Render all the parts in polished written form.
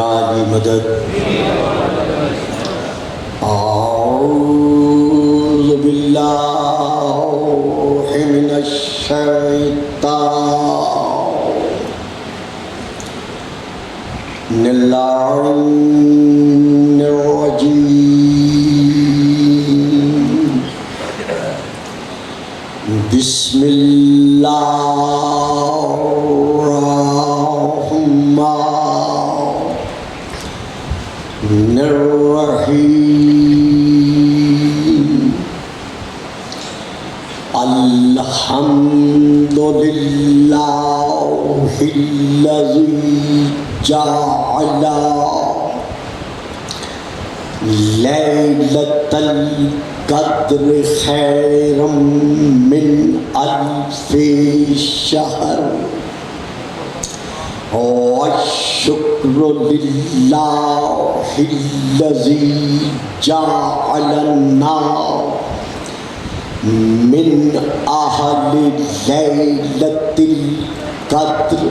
علی مدد اعوذ باللہ من الشیطان الرجیم بسم اللہ الرحمن الرحیم الحمدللہ الذی جعل لیلۃ القدر خیرا من الف شہر والشکر للہ الذی جعلنا من اہل لیلۃ القدر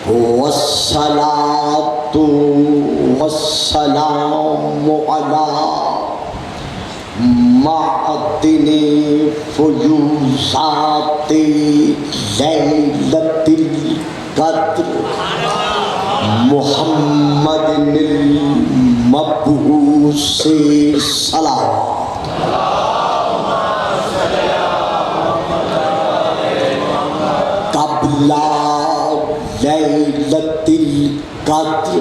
والصلاة والسلام علی معدن فیوضات لیلۃ القدر محمد المبعوث صلوات قبل لیلۃ القدر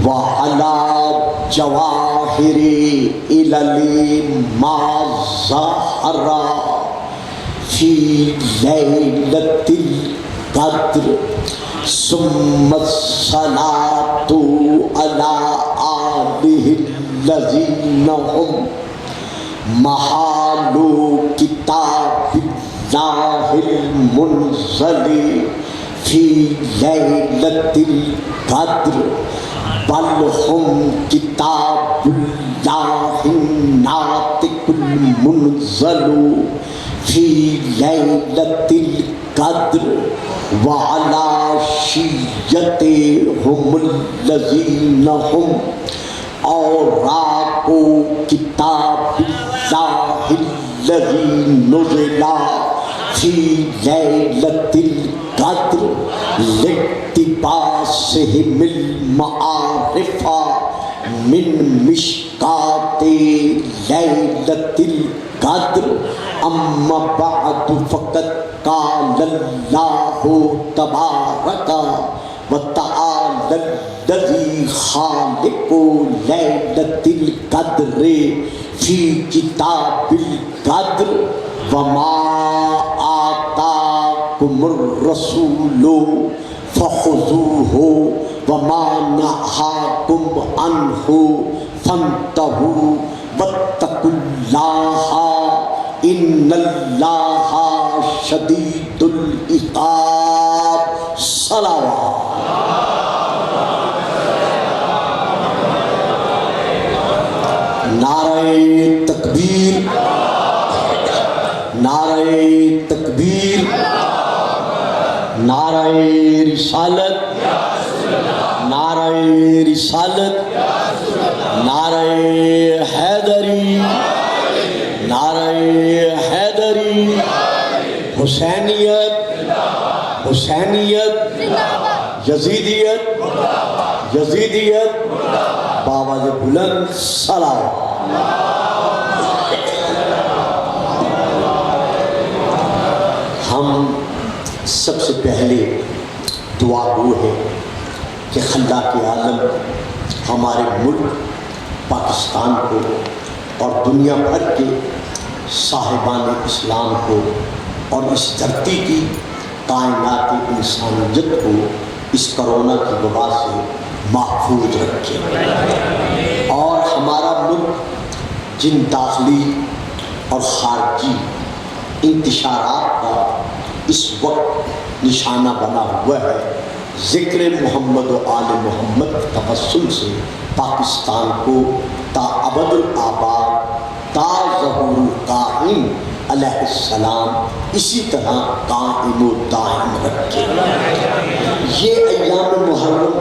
وعلی جواہر علل ما ظہر فی لیلۃ القدر ثم الصلاۃ علی آلہ الذین هم محال کتاب اللہ المنزل فی لیلۃ القدر بل هم کتاب اللہ الناطق المنزل فی لیلۃ القدر وعلی شیعتهم الذین هم اوراق کتاب اللہ الذی نزل فی لیلۃ القدر لاقتباسہم المعارف من مشکات لیلۃ القدر اما بعد فقد قال اللہ تبارک وتعالی الذی خالق لیلۃ القدر فی کتاب القدر وما آتاکم الرسول فخذوہ وما نہاکم عنہ فانتہوا واتقوا اللہ ان اللہ شدید العقاب صلوات نعرہ تکبیر نعرہ تکبیر نعرہ رسالت نعرہ رسالت نعرہ حیدری نعرہ حیدری حسینیت حسینیت یزیدیت یزیدیت باواز بلند صلوات ہم سب سے پہلے دعا گو ہے کہ خالق عالم ہمارے ملک پاکستان کو اور دنیا بھر کے صاحبان اسلام کو اور اس دھرتی کی کائنات انسانیت کو اس کرونا کی وبا سے محفوظ رکھے اور ہمارا ملک جن داخلی اور خارجی انتشارات کا اس وقت نشانہ بنا ہوا ہے، ذکر محمد و آل محمد توسل سے پاکستان کو تا ابد الآباد تا ظہور القائم علیہ السلام اسی طرح قائم و دائم رکھے۔ یہ ایام محرم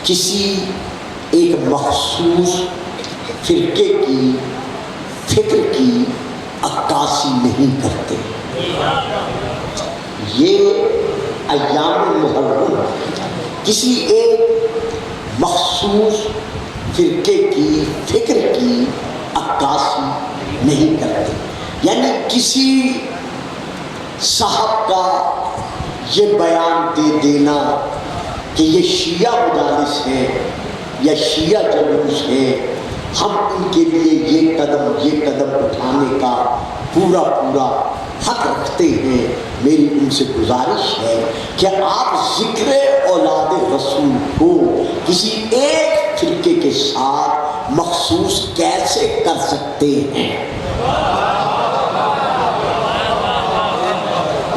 کسی ایک مخصوص فرقے کی فکر کی عکاسی نہیں کرتے. یہ ایام محرم کسی ایک مخصوص فرقے کی فکر کی عکاسی نہیں کرتے. یعنی کسی صاحب کا یہ بیان دے دینا کہ یہ شیعہ مجالس ہیں یا شیعہ جلوس ہیں، ہم ان کے لیے یہ قدم اٹھانے کا پورا حق رکھتے ہیں. میری ان سے گزارش ہے کہ آپ ذکر اولاد رسول کو کسی ایک فرقے کے ساتھ مخصوص کیسے کر سکتے ہیں؟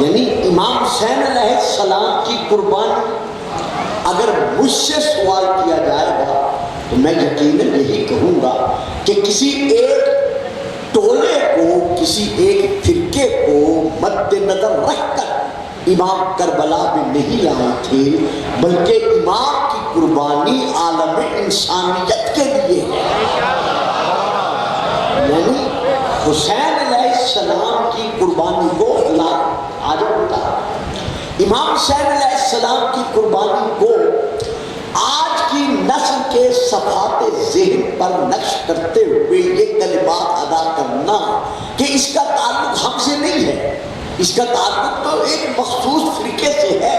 یعنی امام حسین علیہ السلام کی قربانی اگر مجھ سے سوال کیا جائے گا تو میں یقیناً یہی کہوں گا کہ کسی ایک ٹولے کو، کسی ایک فرقے کو مد نظر رکھ کر امام کربلا میں نہیں لائے تھے، بلکہ امام کی قربانی عالم انسانیت کے لیے ہے. یعنی حسین علیہ السلام کی قربانی کو امام حسین علیہ السلام کی قربانی کو آج کی نسل کے صفحات ذہن پر نقش کرتے ہوئے یہ کلمات ادا کرنا کہ اس کا تعلق ہم سے نہیں ہے، اس کا تعلق تو ایک مخصوص فرقے سے ہے،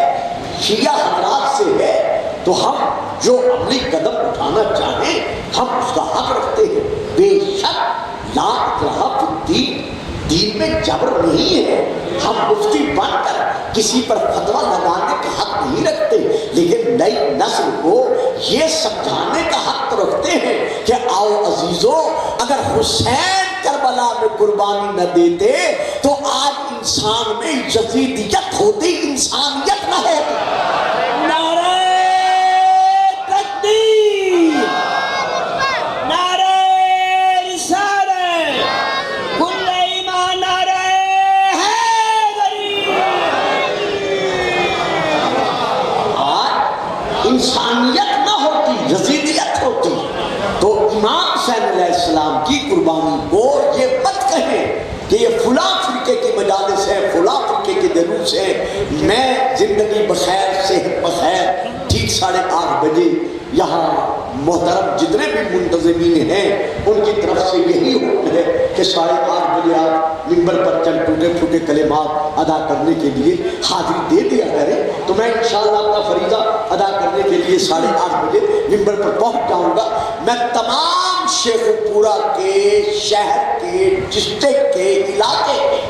شیعہ حضرات سے ہے، تو ہم جو عملی قدم اٹھانا چاہیں ہم اس کا حق رکھتے ہیں. بے شک لا اکراہ فی الدین، دین میں جبر نہیں ہے. ہم مفتی بن کر کسی پر فتویٰ لگانے کا حق نہیں رکھتے، لیکن نئی نسل کو یہ سمجھانے کا حق تو رکھتے ہیں کہ آؤ عزیزو، اگر حسین کربلا میں قربانی نہ دیتے تو آج انسان میں یزیدیت ہوتی، انسانیت نہ ہوتی. نعرہ تکبیر، نعرہ رسالت، کل ایمان، نعرہ حیدری. آج انسانیت نہ ہوتی، یزیدیت ہوتی. تو امام حسین علیہ السلام کی قربانی کو یہ مت کہیں کہ یہ فلاں فرقے کی مجالس ہے، فلاں فرقے کے جلوس ہے. میں زندگی بخیر، صحت بخیر، ٹھیک 8:30 بجے یہاں محترم جتنے بھی منتظمین ہیں ان کی طرف سے یہی حکم ہے کہ 8:30 بجے آپ ممبر پر چند ٹوٹے پھوٹے کلمات ادا کرنے کے لیے حاضری دے دیا کریں. تو میں انشاءاللہ اپنا فریضہ ادا کرنے کے لیے 8:30 بجے ممبر پر پہنچ جاؤں گا. میں تمام شیخ پورہ کے، شہر کے، ڈسٹرکٹ کے، علاقے کے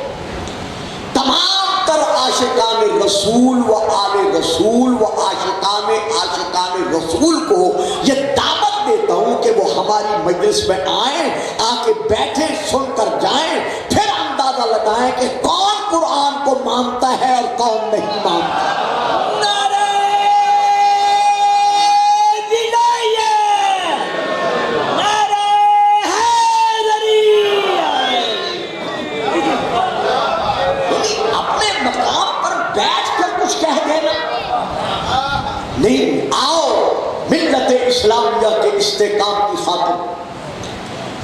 تمام تر عاشقان رسول و آل رسول و عاشقان رسول کو یہ دعوت دیتا ہوں کہ وہ ہماری مجلس میں آئیں، آ کے بیٹھیں، سن کر جائیں، پھر اندازہ لگائیں کہ کون قرآن کو مانتا ہے اور کون نہیں مانتا. نہیں، آؤ ملت اسلامیہ کے استحکام کی خاطر،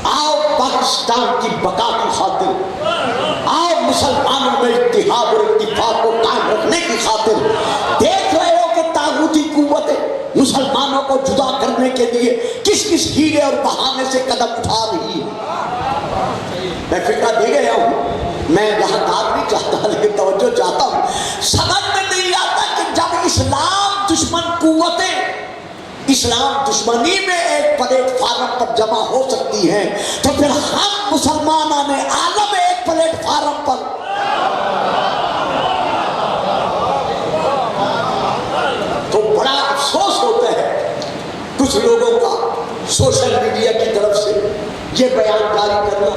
آؤ پاکستان کی بقا کی خاطر، آؤ مسلمانوں میں اتحاد اور اتفاق کو قائم رکھنے کی خاطر. دیکھ رہے ہو کہ طاغوتی قوتیں مسلمانوں کو جدا کرنے کے لیے کس کس ہیلے اور بہانے سے قدم اٹھا رہی ہے. میں فکرہ دے گیا ہوں، میں یہاں داد نہیں چاہتا لیکن توجہ چاہتا ہوں. سمجھ میں نہیں آتا کہ جب اسلام دشمن قوتیں اسلام دشمنی میں ایک پلیٹ فارم پر جمع ہو سکتی ہیں تو پھر ہم مسلمانوں نے عالم ایک پلیٹ فارم پر تو بڑا افسوس ہوتا ہے کچھ لوگوں کا سوشل میڈیا کی طرف سے یہ بیان جاری کرنا.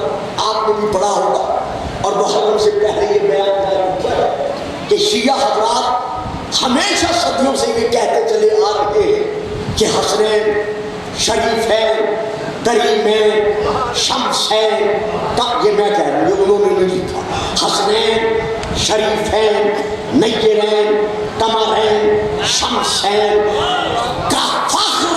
آپ نے بھی پڑھا ہوگا اور محرم سے پہلے یہ بیان جاری کیا کہ شیعہ حضرات ہمیشہ صدیوں سے یہ کہتے چلے آ رہے ہیں کہ حسنین، شریفین، کریمین، شمسین، یہ میں کہہ رہا ہوں، یہ انہوں نے نہیں لکھا. حسنین، شریفین، نیرین، قمرین، شمسین کا فخر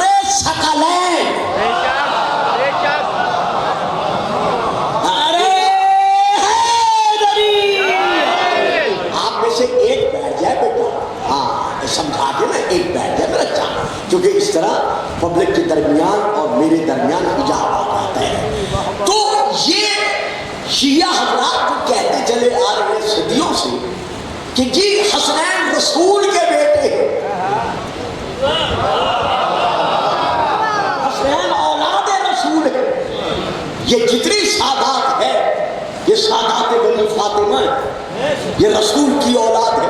پبلک کے درمیان اور میرے درمیان حجاب آ جاتا ہے. تو یہ شیعہ حضرات کو کہتے چلے آ رہے ہیں صدیوں سے کہ جی حسنین رسول کے بیٹے ہیں، حسنین اولاد رسول ہے. یہ جتنی سادات ہے یہ سادات بنی فاطمہ ہے، یہ رسول کی اولاد ہے.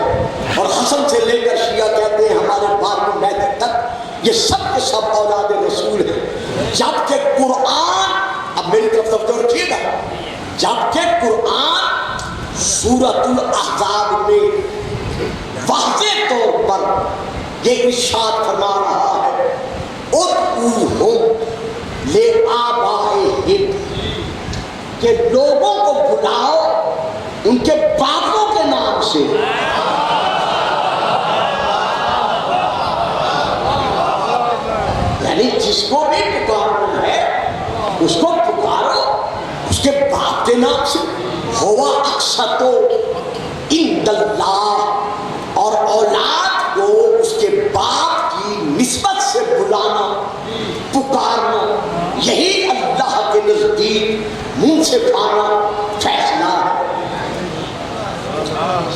اور حسن سے لے کر شیعہ کہتے ہیں ہمارے 12ویں مہدی تک یہ سب کے سب اولاد رسول ہیں. جبکہ قرآن، اب میری طرف توجہ رکھیے گا، جبکہ قرآن سورۃ الاحزاب میں واضح طور پر یہ ارشاد فرما رہا ہے ادعوہم لآبائہم، کہ لوگوں کو بلاؤ ان کے باپوں کے نام سے. یعنی جس کو بھی پکارنا ہے اس کو پکارو اس کے باپ کے نام سے. ہوا اقسط عند اللہ، اور اولاد کو اس کے باپ کی نسبت سے بلانا پکارنا یہی اللہ کے نزدیک منہ سے کھانا فیصلہ ہے.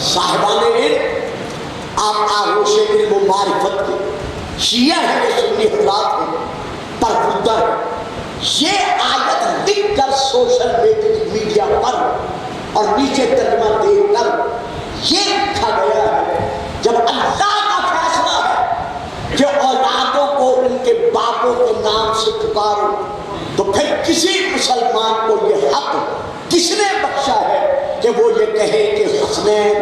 صاحبان علم، آپ آغوش علم و معرفت کے شیعہ ہیں کہ سنی حضرات ہیں پرخودہ ہیں. یہ آیت لکھ کر سوشل میڈیا پر اور نیچے ترجمہ دے کر یہ لکھا گیا ہے جب اللہ کا فیصلہ ہے کہ اولادوں کو ان کے باپوں کے نام سے پکارو، تو پھر کسی مسلمان کو یہ حق کس نے بخشا ہے کہ وہ یہ کہے کہ حسنین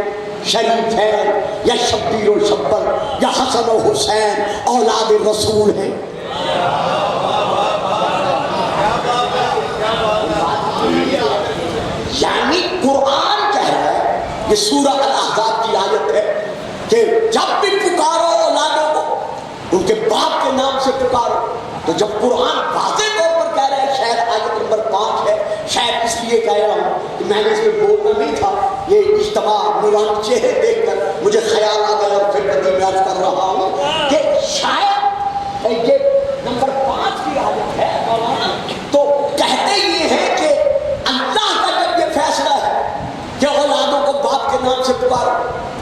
شریفین یا شبیر و شبر یا حسن و حسین اولاد رسول ہیں. یعنی قرآن کہہ رہا ہے، یہ سورہ الاحزاب کی آیت ہے کہ جب بھی پکارو اولادوں کو ان کے باپ کے نام سے پکارو. تو جب قرآن واضح طور پر کہہ رہا ہے، شاید آیت نمبر 5 ہے، شاید اس لیے کہہ رہا ہوں کہ میں نے اس میں بولنا نہیں تھا، یہ اجتماع نورانی چہرے دیکھ کر مجھے خیال آ گیا اور پھر قدیم یاد کر رہا ہوں کہ شاید یہ نمبر 5 کی آیت ہے مولانا. تو کہتے یہ ہیں کہ اللہ کا جب یہ فیصلہ ہے کہ اولادوں کو باپ کے نام سے پکارو،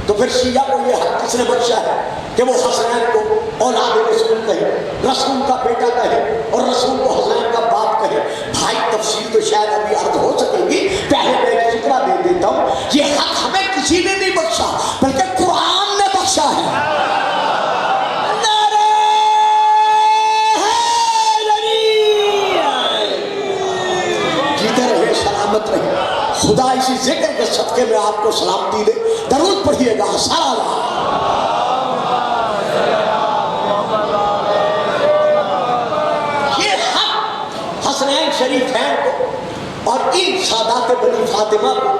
تو پھر شیعہ کو یہ حق کس نے بخشا ہے کہ وہ حسنین کو اولاد رسول کہے، رسول کا بیٹا کہے اور رسول کو حسنین کا باپ کہے. بھائی تفصیل تو شاید ابھی عرض ہو سکے گی، پہلے میں ایک فکرہ دے دیتا ہوں. یہ حق ہمیں کسی نے نہیں بخشا بلکہ قرآن نے بخشا ہے. جیتے رہے، سلامت رہے. خدا اسی ذکر کے صدقے میں آپ کو سلامتی دے. درود پڑھیے گا. سلام. یہ حق حسنین شریفین کو اور ان سادات بنی فاطمہ کو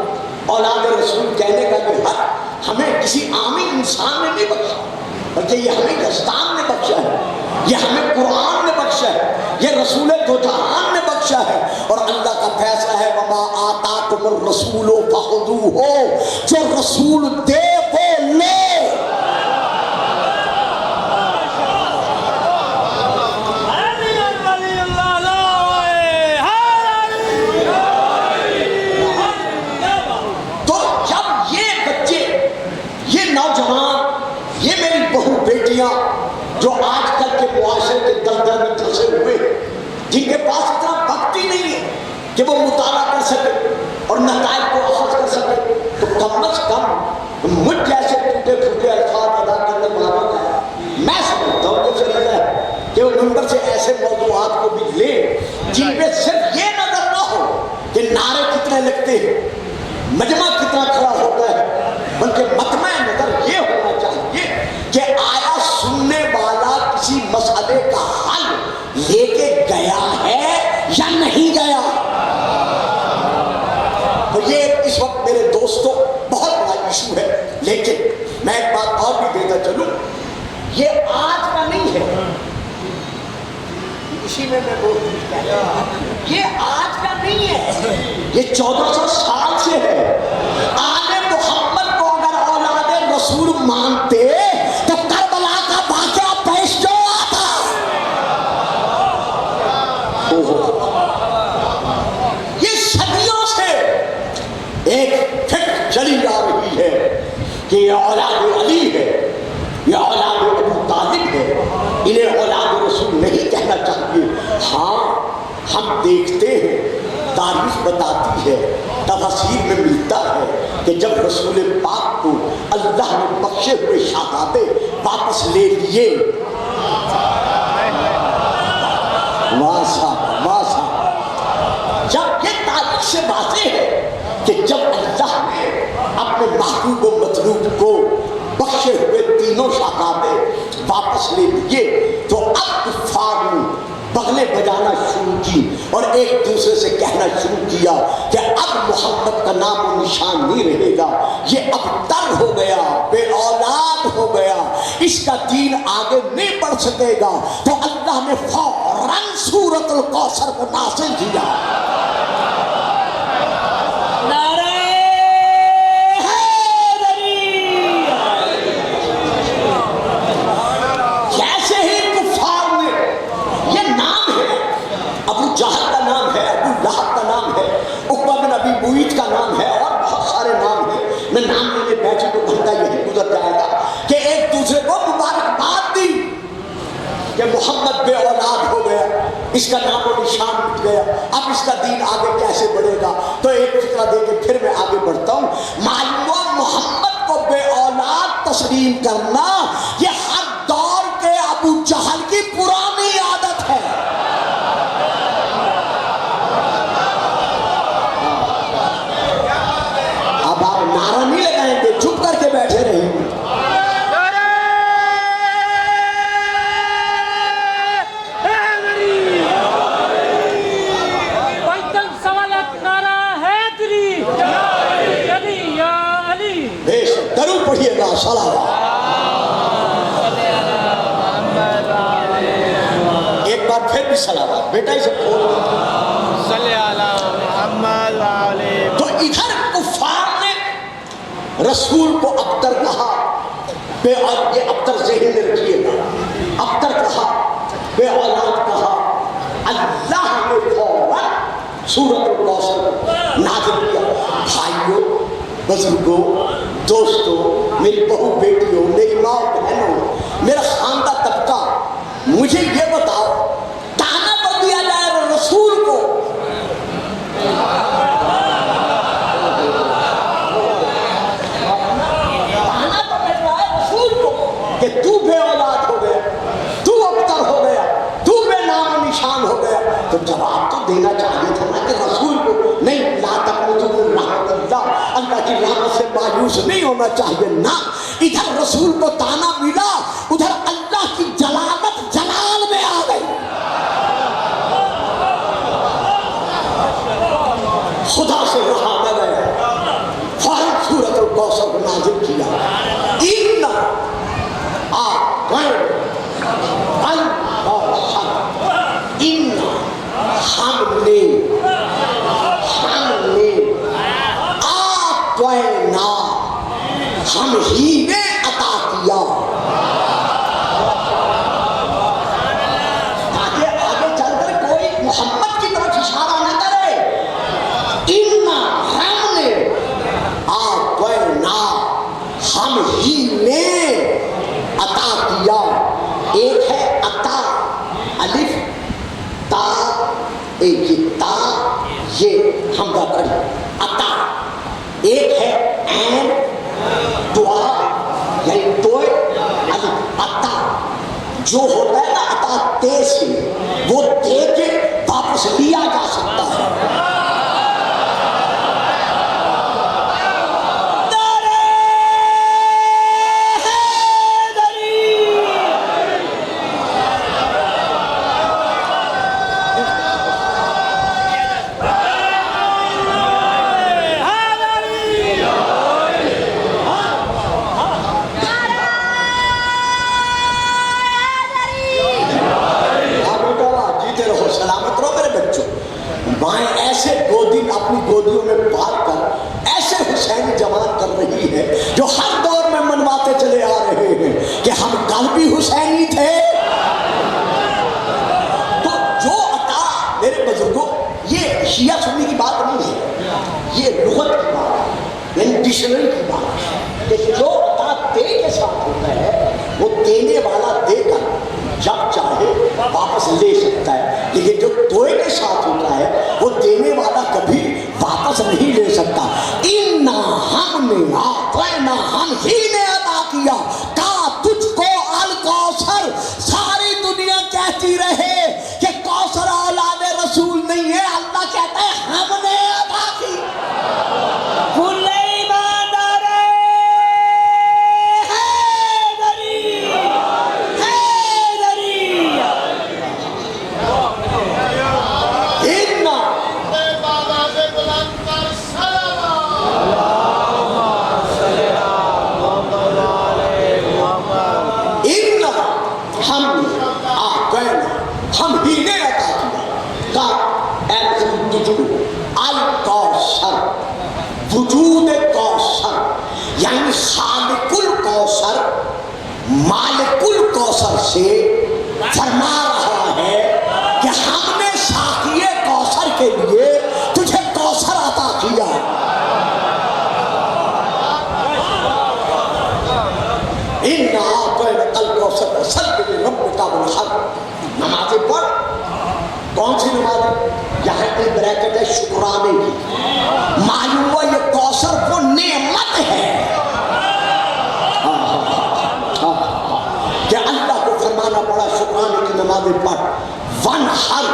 اولاد رسول کہنے کا یہ حق ہمیں کسی عامی انسان نے نہیں بخشا بلکہ یہ ہمیں یزدان نے بخشا ہے، یہ ہمیں قرآن نے بخشا ہے، یہ رسول دو جہان نے بخشا ہے. اور اللہ کا فیصلہ ہے وما آتاکم الرسول فخذوہ، جو رسول دے وہ لو. تو جب یہ بچے، یہ نوجوان، یہ میری بہو بیٹیاں جو آج کل کے معاشرے کے دلدل میں پھنسے ہوئے ہیں، جن کے پاس اتنا وقت ہی نہیں ہے کہ وہ مطالعہ کر سکے اور نتائج کو اخذ کر سکے، تو کم از کم مجھ جیسے ٹوٹے پھوٹے الفاظ ادا کرنے والوں کا میں سمجھتا ہوں یہ فریضہ ہے کہ وہ منبر سے ایسے موضوعات کو بھی لیں جن پہ صرف یہ نظر نہ ہو کہ نعرے کتنے لگتے ہیں، مجمع کتنا کھڑا ہوتا ہے، بلکہ مطمع نظر یہ ہونا چاہیے کہ آیا سننے والا کسی مسئلے کا حل لے کے گیا ہے یا نہیں گیا. تو یہ اس وقت میرے دوستوں بہت بڑا ایشو ہے. لیکن میں ایک بات اور بھی دیتا چلوں، یہ آج کا نہیں ہے، اسی میں بول یہ آج کا نہیں ہے، یہ 1400 سال سے ہے. آل محمد کو اگر اولاد رسول مانتے تو کربلا کا واقعہ پیش کیوں آتا؟ ایک فکر چلی آ رہی ہے کہ یہ اولاد علی ہے، یہ اولاد ابو طالب ہے، انہیں اولاد رسول نہیں کہنا چاہیے۔ ہاں ہم دیکھتے ہیں، تاریخ بتاتی ہے، تفاسیر میں ملتا ہے کہ جب رسول پاک کو اللہ نے بخشے ہوئے شہزادے واپس لے لیے، جب یہ تاریخ سے واضح ہے کہ جب اللہ نے اپنے محبوب و مطلوب کو بخشے ہوئے تینوں شہزادے واپس لے لیے تو اب کفار نے بغلیں بجانا شروع کی اور ایک دوسرے سے کہنا شروع کیا کہ اب محمد کا نام و نشان نہیں رہے گا، یہ اب تر ہو گیا، بے اولاد ہو گیا، اس کا دین آگے نہیں بڑھ سکے گا۔ تو اللہ نے فوراً سورۃ الکوثر کو نازل کیا۔ جہل کا نام ہے، ابو لہب کا نام ہے، عقبہ بن ابی معیط کا نام ہے اور بہت سارے نام ہیں، میں نام لینے بیٹھی تو گھنٹہ یہی گزر جائے گا کہ ایک دوسرے کو مبارکباد دی کہ محمد بے اولاد ہو گیا، اس کا نام و نشان مٹ گیا، اب اس کا دین آگے کیسے بڑھے گا۔ تو ایک فکرہ دے کے پھر میں آگے بڑھتا ہوں۔ معلوم ہوا محمد کو بے اولاد تسلیم کرنا یہ ہر دور کے ابو جہل کی پرانی عادت ہے۔ نعرہ نہیں لگائیں گے، چپ کر کے بیٹھے رہیں گے۔ بے شک درود پڑھیے گا، صلوات۔ ایک بار پھر بھی صلوات، بیٹا اسے کھول۔ تو ادھر کفار رسول کو ابتر کہا، یہ ابتر ذہن میں رکھیے گا، ابتر کہا، بے اولاد کہا۔ اللہ نے فوراً سورۃ الکوثر نازل کیا۔ بھائیوں، بزرگوں، دوستوں، میری بہو بیٹیوں، میری ماں بہنوں، میرا خاندان طبقہ، مجھے یہ بتاؤ، تانا تو دیا جائے رسول کو، کہ تو بے اولاد ہو گیا، تو ابتر ہو گیا، تو بے نام و نشان ہو گیا، تو جواب تو دینا چاہیے تھا نا کہ رسول کو نہیں، لا تقنطوا من رحمت اللہ، اللہ کی رحمت سے مایوس نہیں ہونا چاہیے۔ نہ، ادھر رسول کو تانا ملا، ادھر اللہ کی جلالت جلال میں آ گئی۔ خدا سے رہا نہ گیا، فوراً سورۃ الکوثر کو نازل کیا۔ ہم ہی نے عطا کیا، تاکہ آگے چل کر کوئی محمد کی طرف اشارہ نہ کرے۔ ہم نے ہم ہی نے عطا کیا۔ ایک ہے عطا، الف تا، ایک یہ تا، یہ حمزہ کڑی، عطا۔ ایک ہے عین دعا، یعنی دوئے الف، عطا جو ہوتا ہے نا عطا تے سے، وہ دے کے واپس لیا جا سکتا ہے۔ ڈکشنری کی بات ہے کہ جو عطا دے کے ساتھ ہوتا ہے وہ دینے والا دے کر جب چاہے واپس لے سکتا ہے، لیکن جو دوئے کے ساتھ ہوتا ہے وہ دینے والا کبھی واپس نہیں لے سکتا۔ اِنَّا ہم نے آتَیْنَا ہم ہی نے عطا کیا کا تجھ کو الکوثر۔ ساری دنیا کہتی رہے کہ کوثر اولاد رسول نہیں ہے، اللہ کہتا ہے ہم نے عطا کی۔ کل ایماندار حیدری حیدری اِنَّا اِنَّا ہم آتَیْنَا ہم ہی نے عطا کیا کا اے رسول تجھ کو الکوثر، وجود کوثر یعنی خالق الکوثر مالک الکوثر سے فرما رہا ہے کہ ہم نے ساقی کوثر کے لیے تجھے کوثر عطا کیا۔ اِنَّا أَعْطَيْنَاكَ الْكَوْثَرَ فَصَلِّ لِرَبِّكَ وَانْحَرْ۔ نمازیں پڑھ، کون سی نمازیں؟ یہاں ایک بریکٹ ہے شکرانے کی، معلوم ہوا یہ کوثر وہ نعمت ہے کہ اللہ کو فرمانا پڑا شکرانے کی نمازیں پڑھ، وانحر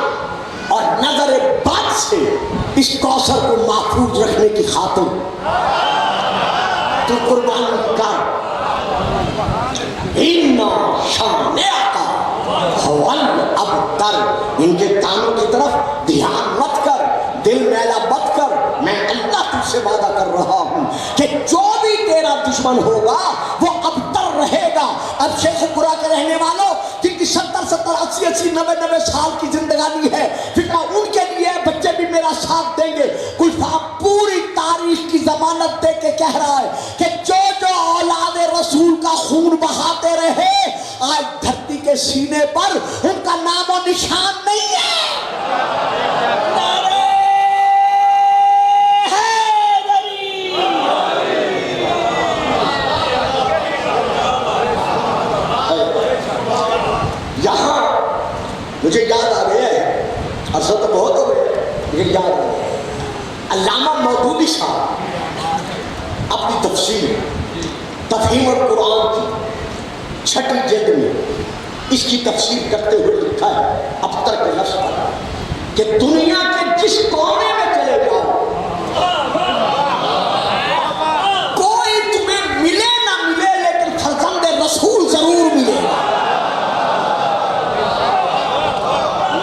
اور نظر بد سے اس کوثر کو محفوظ رکھنے کی خاطر تو قربانی کر۔ اِنَّا شَانِئَکَ هُوَ الْأَبْتَرُ۔ ان کے تانوں کی طرف دھیان مت کر، دل میلا مت کر، میں اللہ تجھ سے وعدہ کر رہا ہوں کہ جو بھی تیرا دشمن ہوگا وہ ابتر رہے گا۔ اب شیخ پورا کے رہنے والوں جن کی 70 80 90 سال کی زندگانی ہے، فکر ان کے لیے بچے بھی میرا ساتھ دیں گے۔ کوئی پوری تاریخ کی ضمانت دے کے کہہ رہا ہے کہ جو جو اولاد رسول کا خون بہاتے رہے آج دھرتی کے سینے پر ان کا نام و نشان نہیں ہے۔ نعرہ حیدری یہاں مجھے یاد آ گیا ہے، عرصہ تو بہت ہو گیا لیکن یاد آ گیا، علامہ مودودی صاحب اپنی تفسیر تفہیم القرآن کی 6 جلد میں اس کی تفسیر کرتے ہوئے لکھا ہے ابتر کے لفظ پر کہ دنیا کے جس کونے میں چلے جاؤ کوئی تمہیں ملے نہ ملے لیکن فرزند رسول ضرور ملے گا۔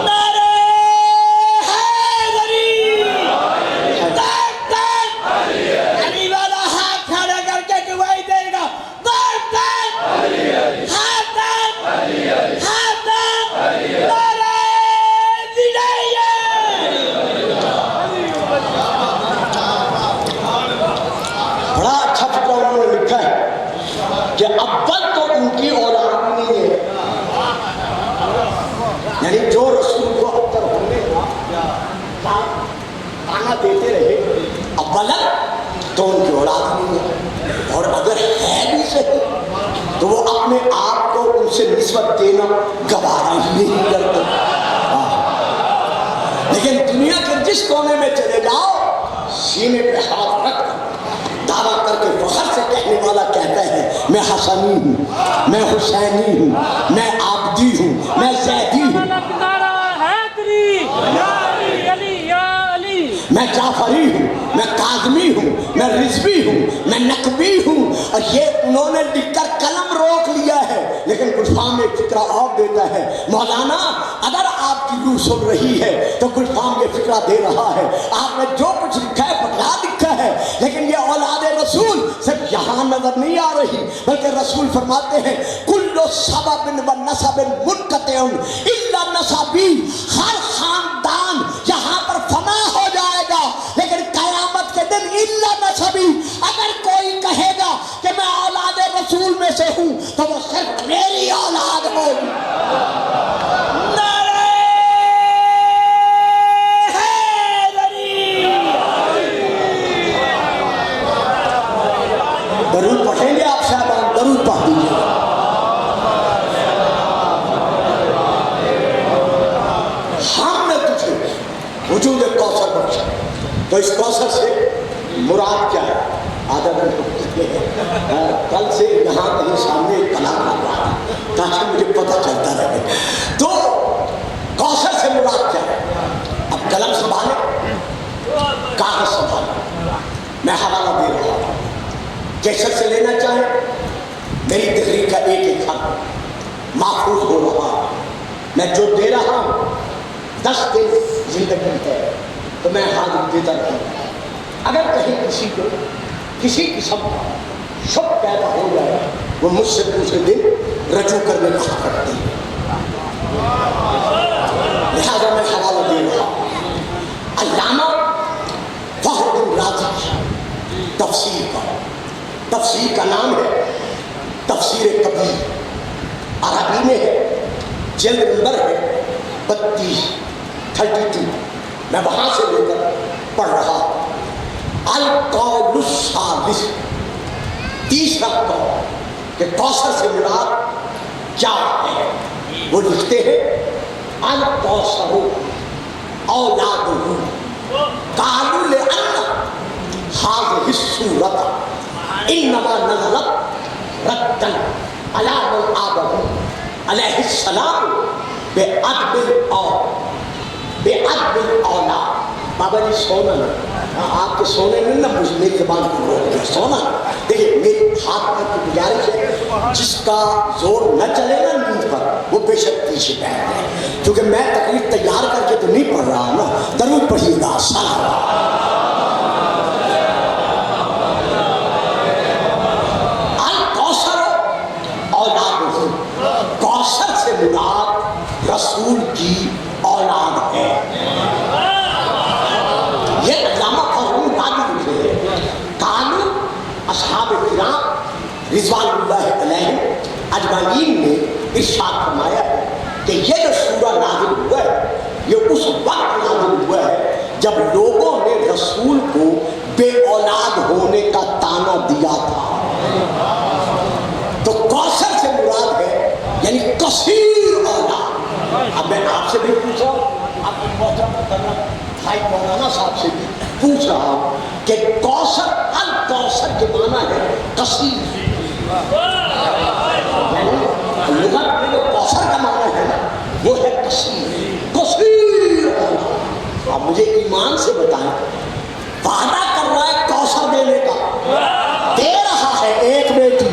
نعرہ حیدری علی والا ہاتھ کھڑا کر کے گواہی دے گا، نعرہ بڑا اچھا فکرہ انہوں نے لکھا ہے کہ اول تو ان کی اولاد نہیں ہے، یعنی جو رسول کو ابتر ہونے کا تانا دیتے رہے اولا تو ان کی اولاد نہیں ہے، اور اگر ہے بھی صحیح تو وہ اپنے آپ کو ان سے نسبت دینا گوارا ہی نہیں کرتے۔ لیکن دنیا کے جس کونے میں چلے جاؤ سینے پہ ہاتھ رکھ کر دعویٰ کر کے فخر سے کہنے والا کہتا ہے میں حسنی ہوں، میں حسینی ہوں، میں عابدی ہوں، میں زیدی ہوں، میں جعفری ہوں، میں کاظمی ہوں، میں رضوی ہوں، میں نقوی ہوں۔ اور یہ انہوں نے لکھ کر قلم روک لیا ہے، لیکن گلفام ایک فکرہ اور دیتا ہے، مولانا اگر آپ کی روح سن رہی ہے تو گلفام یہ فکرہ دے رہا ہے، آپ نے جو کچھ لکھا ہے بڑا لکھا ہے، لیکن یہ اولاد رسول صرف یہاں نظر نہیں آ رہی، بلکہ رسول فرماتے ہیں کل سبب و نسب منقطع الا نسبی، ہر خاندان یہاں پر فنا ہو جائے گا لیکن قیامت کے دن الا نسبی، اگر کوئی کہے گا کہ میں اولاد رسول میں سے ہوں تو وہ صرف میری اولاد ہوگی۔ نعرہ حیدری تو اس کوثر سے مراد کیا ہے؟ کل سے یہاں کہیں سامنے ایک کلام کر رہا ہے تاکہ مجھے پتہ چلتا رہے. تو کوثر سے مراد کیا ہے؟ اب قلم سنبھالیں، کاغذ سنبھالیں، میں حوالہ دے رہا ہوں. کیسٹ سے لینا چاہیں، میری تقریر کا ایک ایک حرف محفوظ ہو رہا ہے. میں جو دے رہا ہوں 10 دن زندگی ہے تو میں حاضر دیتا رہوں. اگر کہیں کسی کو کسی قسم کا شک پیدا ہو جائے وہ مجھ سے دوسرے دن رجوع کرنے کا حق رکھتی ہے. لہذا میں حوالہ دے رہا ہوں. علامہ فخر الدین رازی تفسیر کا نام ہے تفسیر کبیر، عربی میں ہے، جلد نمبر ہے 32. میں وہاں سے لے کر پڑھ رہا ہوں. القول الثالث، تیسرا قول کہ کوثر سے مراد کیا ہے. وہ لکھتے ہیں الکوثر اولادہ قالوا لأن هذه السورة انما نزلت ردا على من آدم علیہ السلام بأدب الأولاد. بابا جی سونا نا، آپ کے سونے میں نہ مجھ میری زبان کو روک دیا. سونا دیکھیے میری ہاتھ پر کی گزارش ہے، جس کا زور نہ چلے نا نیند پر وہ بے شک پیچھے بیٹھ جائے، کیونکہ میں تقریر تیار کر کے تو نہیں پڑھ رہا نا. درود پڑھیے گا. الکوثر اولاد، کوثر سے مراد رسول کی اولاد ہے. یہ علامہ فخر رازی لکھے ہیں. قالوا اصحاب کرام رضوان اللہ علیہم اجمعین نے ارشاد فرمایا ہے کہ یہ جو سورہ نازل ہوا ہے یہ اس وقت نازل ہوا ہے جب لوگوں نے رسول کو بے اولاد ہونے کا طعنہ دیا تھا. تو کوثر سے مراد ہے یعنی کثیر اولاد. اب میں آپ سے بھی پوچھ رہا ہوں، آپ کی محترم بھائی مولانا صاحب سے بھی پوچھ رہا ہوں کہ کوثر الکوثر کے معنی ہے کثیر. یعنی لغت میں جو کوثر کا معنی ہے وہ ہے کثیر اولاد. اب مجھے ایمان سے بتائیں، وعدہ کر رہا ہے کوثر دینے کا، دے رہا ہے ایک بیٹی.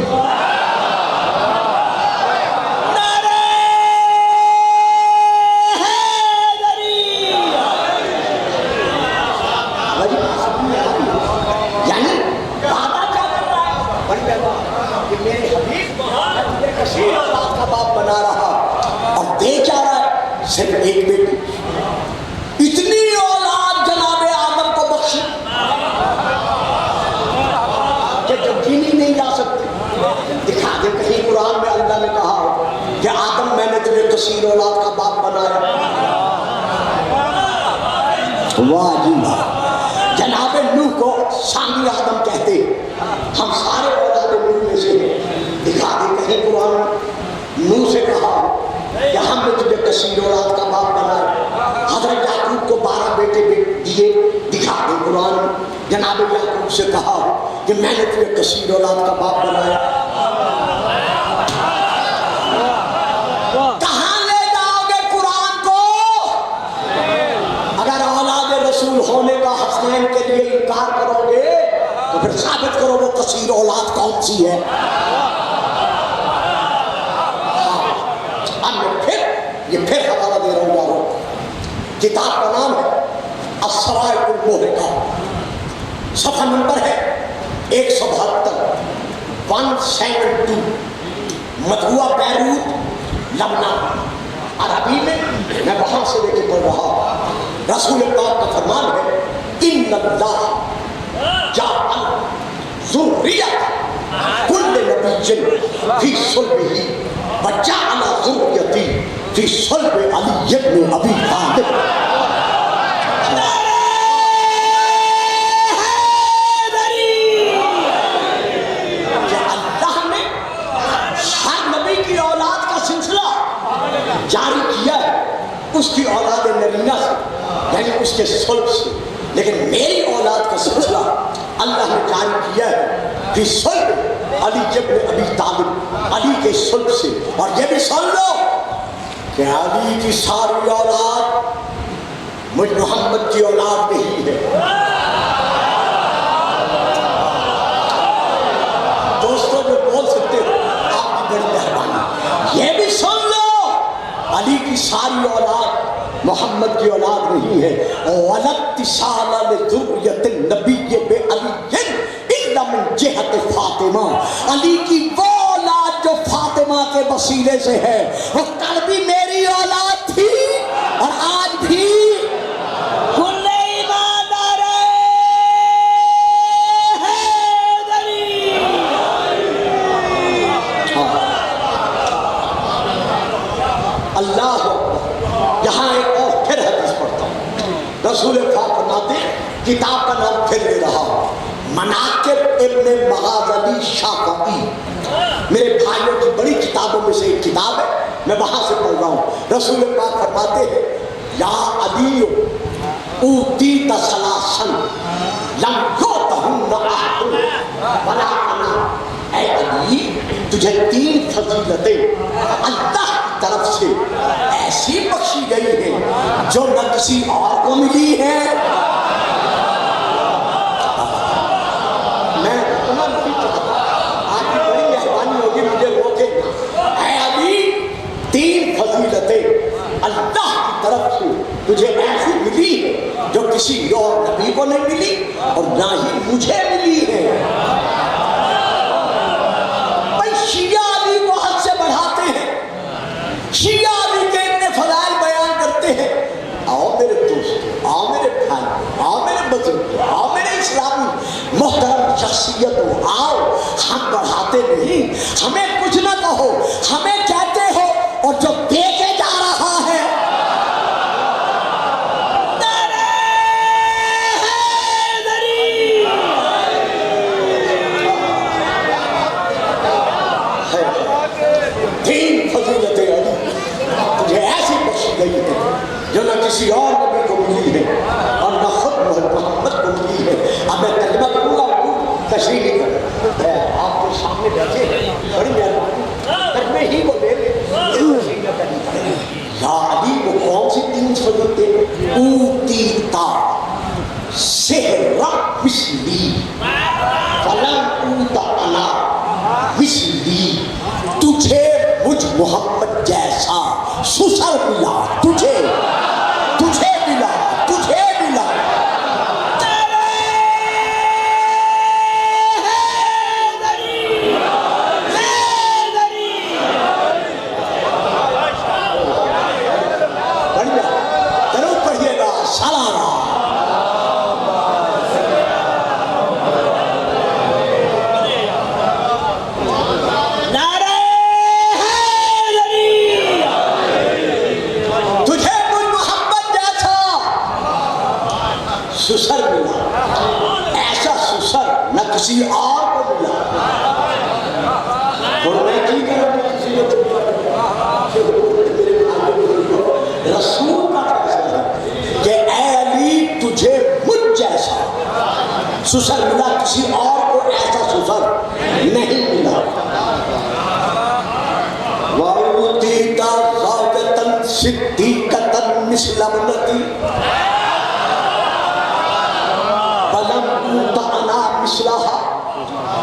بنا رہا اور دے کیا رہا ہے؟ صرف ایک بیٹی. اتنی اولاد جناب آدم کو بخشی کہ جو گنی نہیں جا سکتی. دکھا دے کہیں قرآن میں اللہ نے کہا ہو کہ آدم میں نے تجھے کثیر اولاد کا باپ بنایا. واہ جی واہ. جناب نوح کو ثانی آدم کہتے، ہم سارے اولاد نوح میں سے. دکھا دے کہیں قرآن میں نوح سے کہا کہ ہم نے تجھے کثیر اولاد کا باپ بنایا. حضرت یعقوب کو 12 بیٹے دیے. دکھا دے قرآن میں جناب یعقوب سے کہا کہ میں نے تجھے کثیر اولاد کا باپ بنایا. کہاں لے جاؤ گے قرآن کو؟ اگر اولاد رسول ہونے کا حسنین کے لیے انکار کرو گے تو پھر ثابت کرو وہ کثیر اولاد کون سی ہے. یہ پھر حوالہ دے رہا ہوں یارو. کتاب کا نام ہے الصواعق المحرقہ، صفحہ نمبر ہے 172 172. مطبوعہ بیروت لبنان، عربی میں وہاں سے لے کے پڑھ رہا ہوں. رسول پاک کا فرمان ہے ان اللہ جعل ذریۃ کل نبی فی صلبہ وجعل ذریتی فی صلب علی بن ابی طالب. اللہ نے ہر نبی کی اولاد کا سلسلہ جاری کیا ہے اس کی اولاد نرینہ سے، یعنی اس کے صلب سے. لیکن میری اولاد کا سلسلہ اللہ نے جاری کیا ہے کہ صلب علی ابن ابی طالب، علی کے صلب سے. اور یہ بھی سن لو کہ علی کی ساری اولاد مجھ محمد کی اولاد نہیں ہے. دوستوں جو بول سکتے ہو آپ کی بڑی مہربانی. یہ بھی سن لو علی کی ساری اولاد محمد کی اولاد نہیں ہے. وَلَاقْتِصَالَ لِذُرِّيَّةِ النَّبِيِّ بِعَلِيٍّ إِلَّا مِنْ جِهَةِ فاطمہ. علی کی وہ اولاد جو فاطمہ کے وسیلے سے ہے، وہ کل بھی میری اولاد تھی اور آج بھی. کل ایماندار حیدری. اللہ یہاں ایک اور پھر حدیث پڑھتا ہوں. رسول پاک فرماتے ہیں، کتاب کا نام پھر لے رہا ہوں، مناقب ابن مغازلی شافعی. میرے بھائیوں کی بڑی کتابوں میں سے ایک کتاب ہے، میں وہاں سے پڑھ رہا ہوں. رسول پاک فرماتے ہیں، یا علی اوتیت ثلاثن لم یؤتہن احد ولا انا. اے علی تجھے 3 فضیلتیں اللہ کی طرف سے ایسی بخشی گئی ہیں جو نہ کسی اور کو ملی ہے. میں نہیں چاہتا، آپ کی بڑی مہربانی ہوگی مجھے روکے گا. اے علی 3 فضیلتیں اللہ کی طرف سے تجھے ایسی ملی ہے جو کسی اور نبی کو نہیں ملی اور نہ ہی مجھے ملی ہے. شیعہ علی کو حد سے بڑھاتے ہیں، شیعہ علی کے اتنے فضائل بیان کرتے ہیں. آؤ میرے دوست، آؤ میرے بھائی، آؤ میرے بزرگ، آؤ میرے اسلامی محترم شخصیتوں، آؤ. ہم بڑھاتے نہیں، ہمیں کچھ نہ کہو، ہمیں کہتے ہو اور جو دے کے جا رہا ہے. جو نہ کسی اور نبی کو ملی ہے اور نہ خود محمد کو ملی ہے. اب میں ترجمہ کروں گا، تشریح نہیں کروں. آپ کے سامنے بیٹھے ہیں، بڑی مہربانی ترجمے ہی کو لے لیں. یا علی وہ کون سی 3 فضیلتیں؟ اوتیتا سحر مثلی فلم اوتا انا مثلی. تجھے مجھ محمد جیسا سسر ملا، تجھے ملا، تجھے ملا. ضرور پڑھیے گا سالانہ. سسر ملا، ایسا سسر نہ کسی اور کو ملا. اور میں کی کروں گا کسی کو رسول کا فیصلہ ہے کہ اے علی تجھے مجھ جیسا سسر ملا، کسی اور کو ایسا سسر نہیں ملا. وَأُوتِيتَ زَوْجَةً صِدِّيقَةً مِثْلَ ابْنَتِي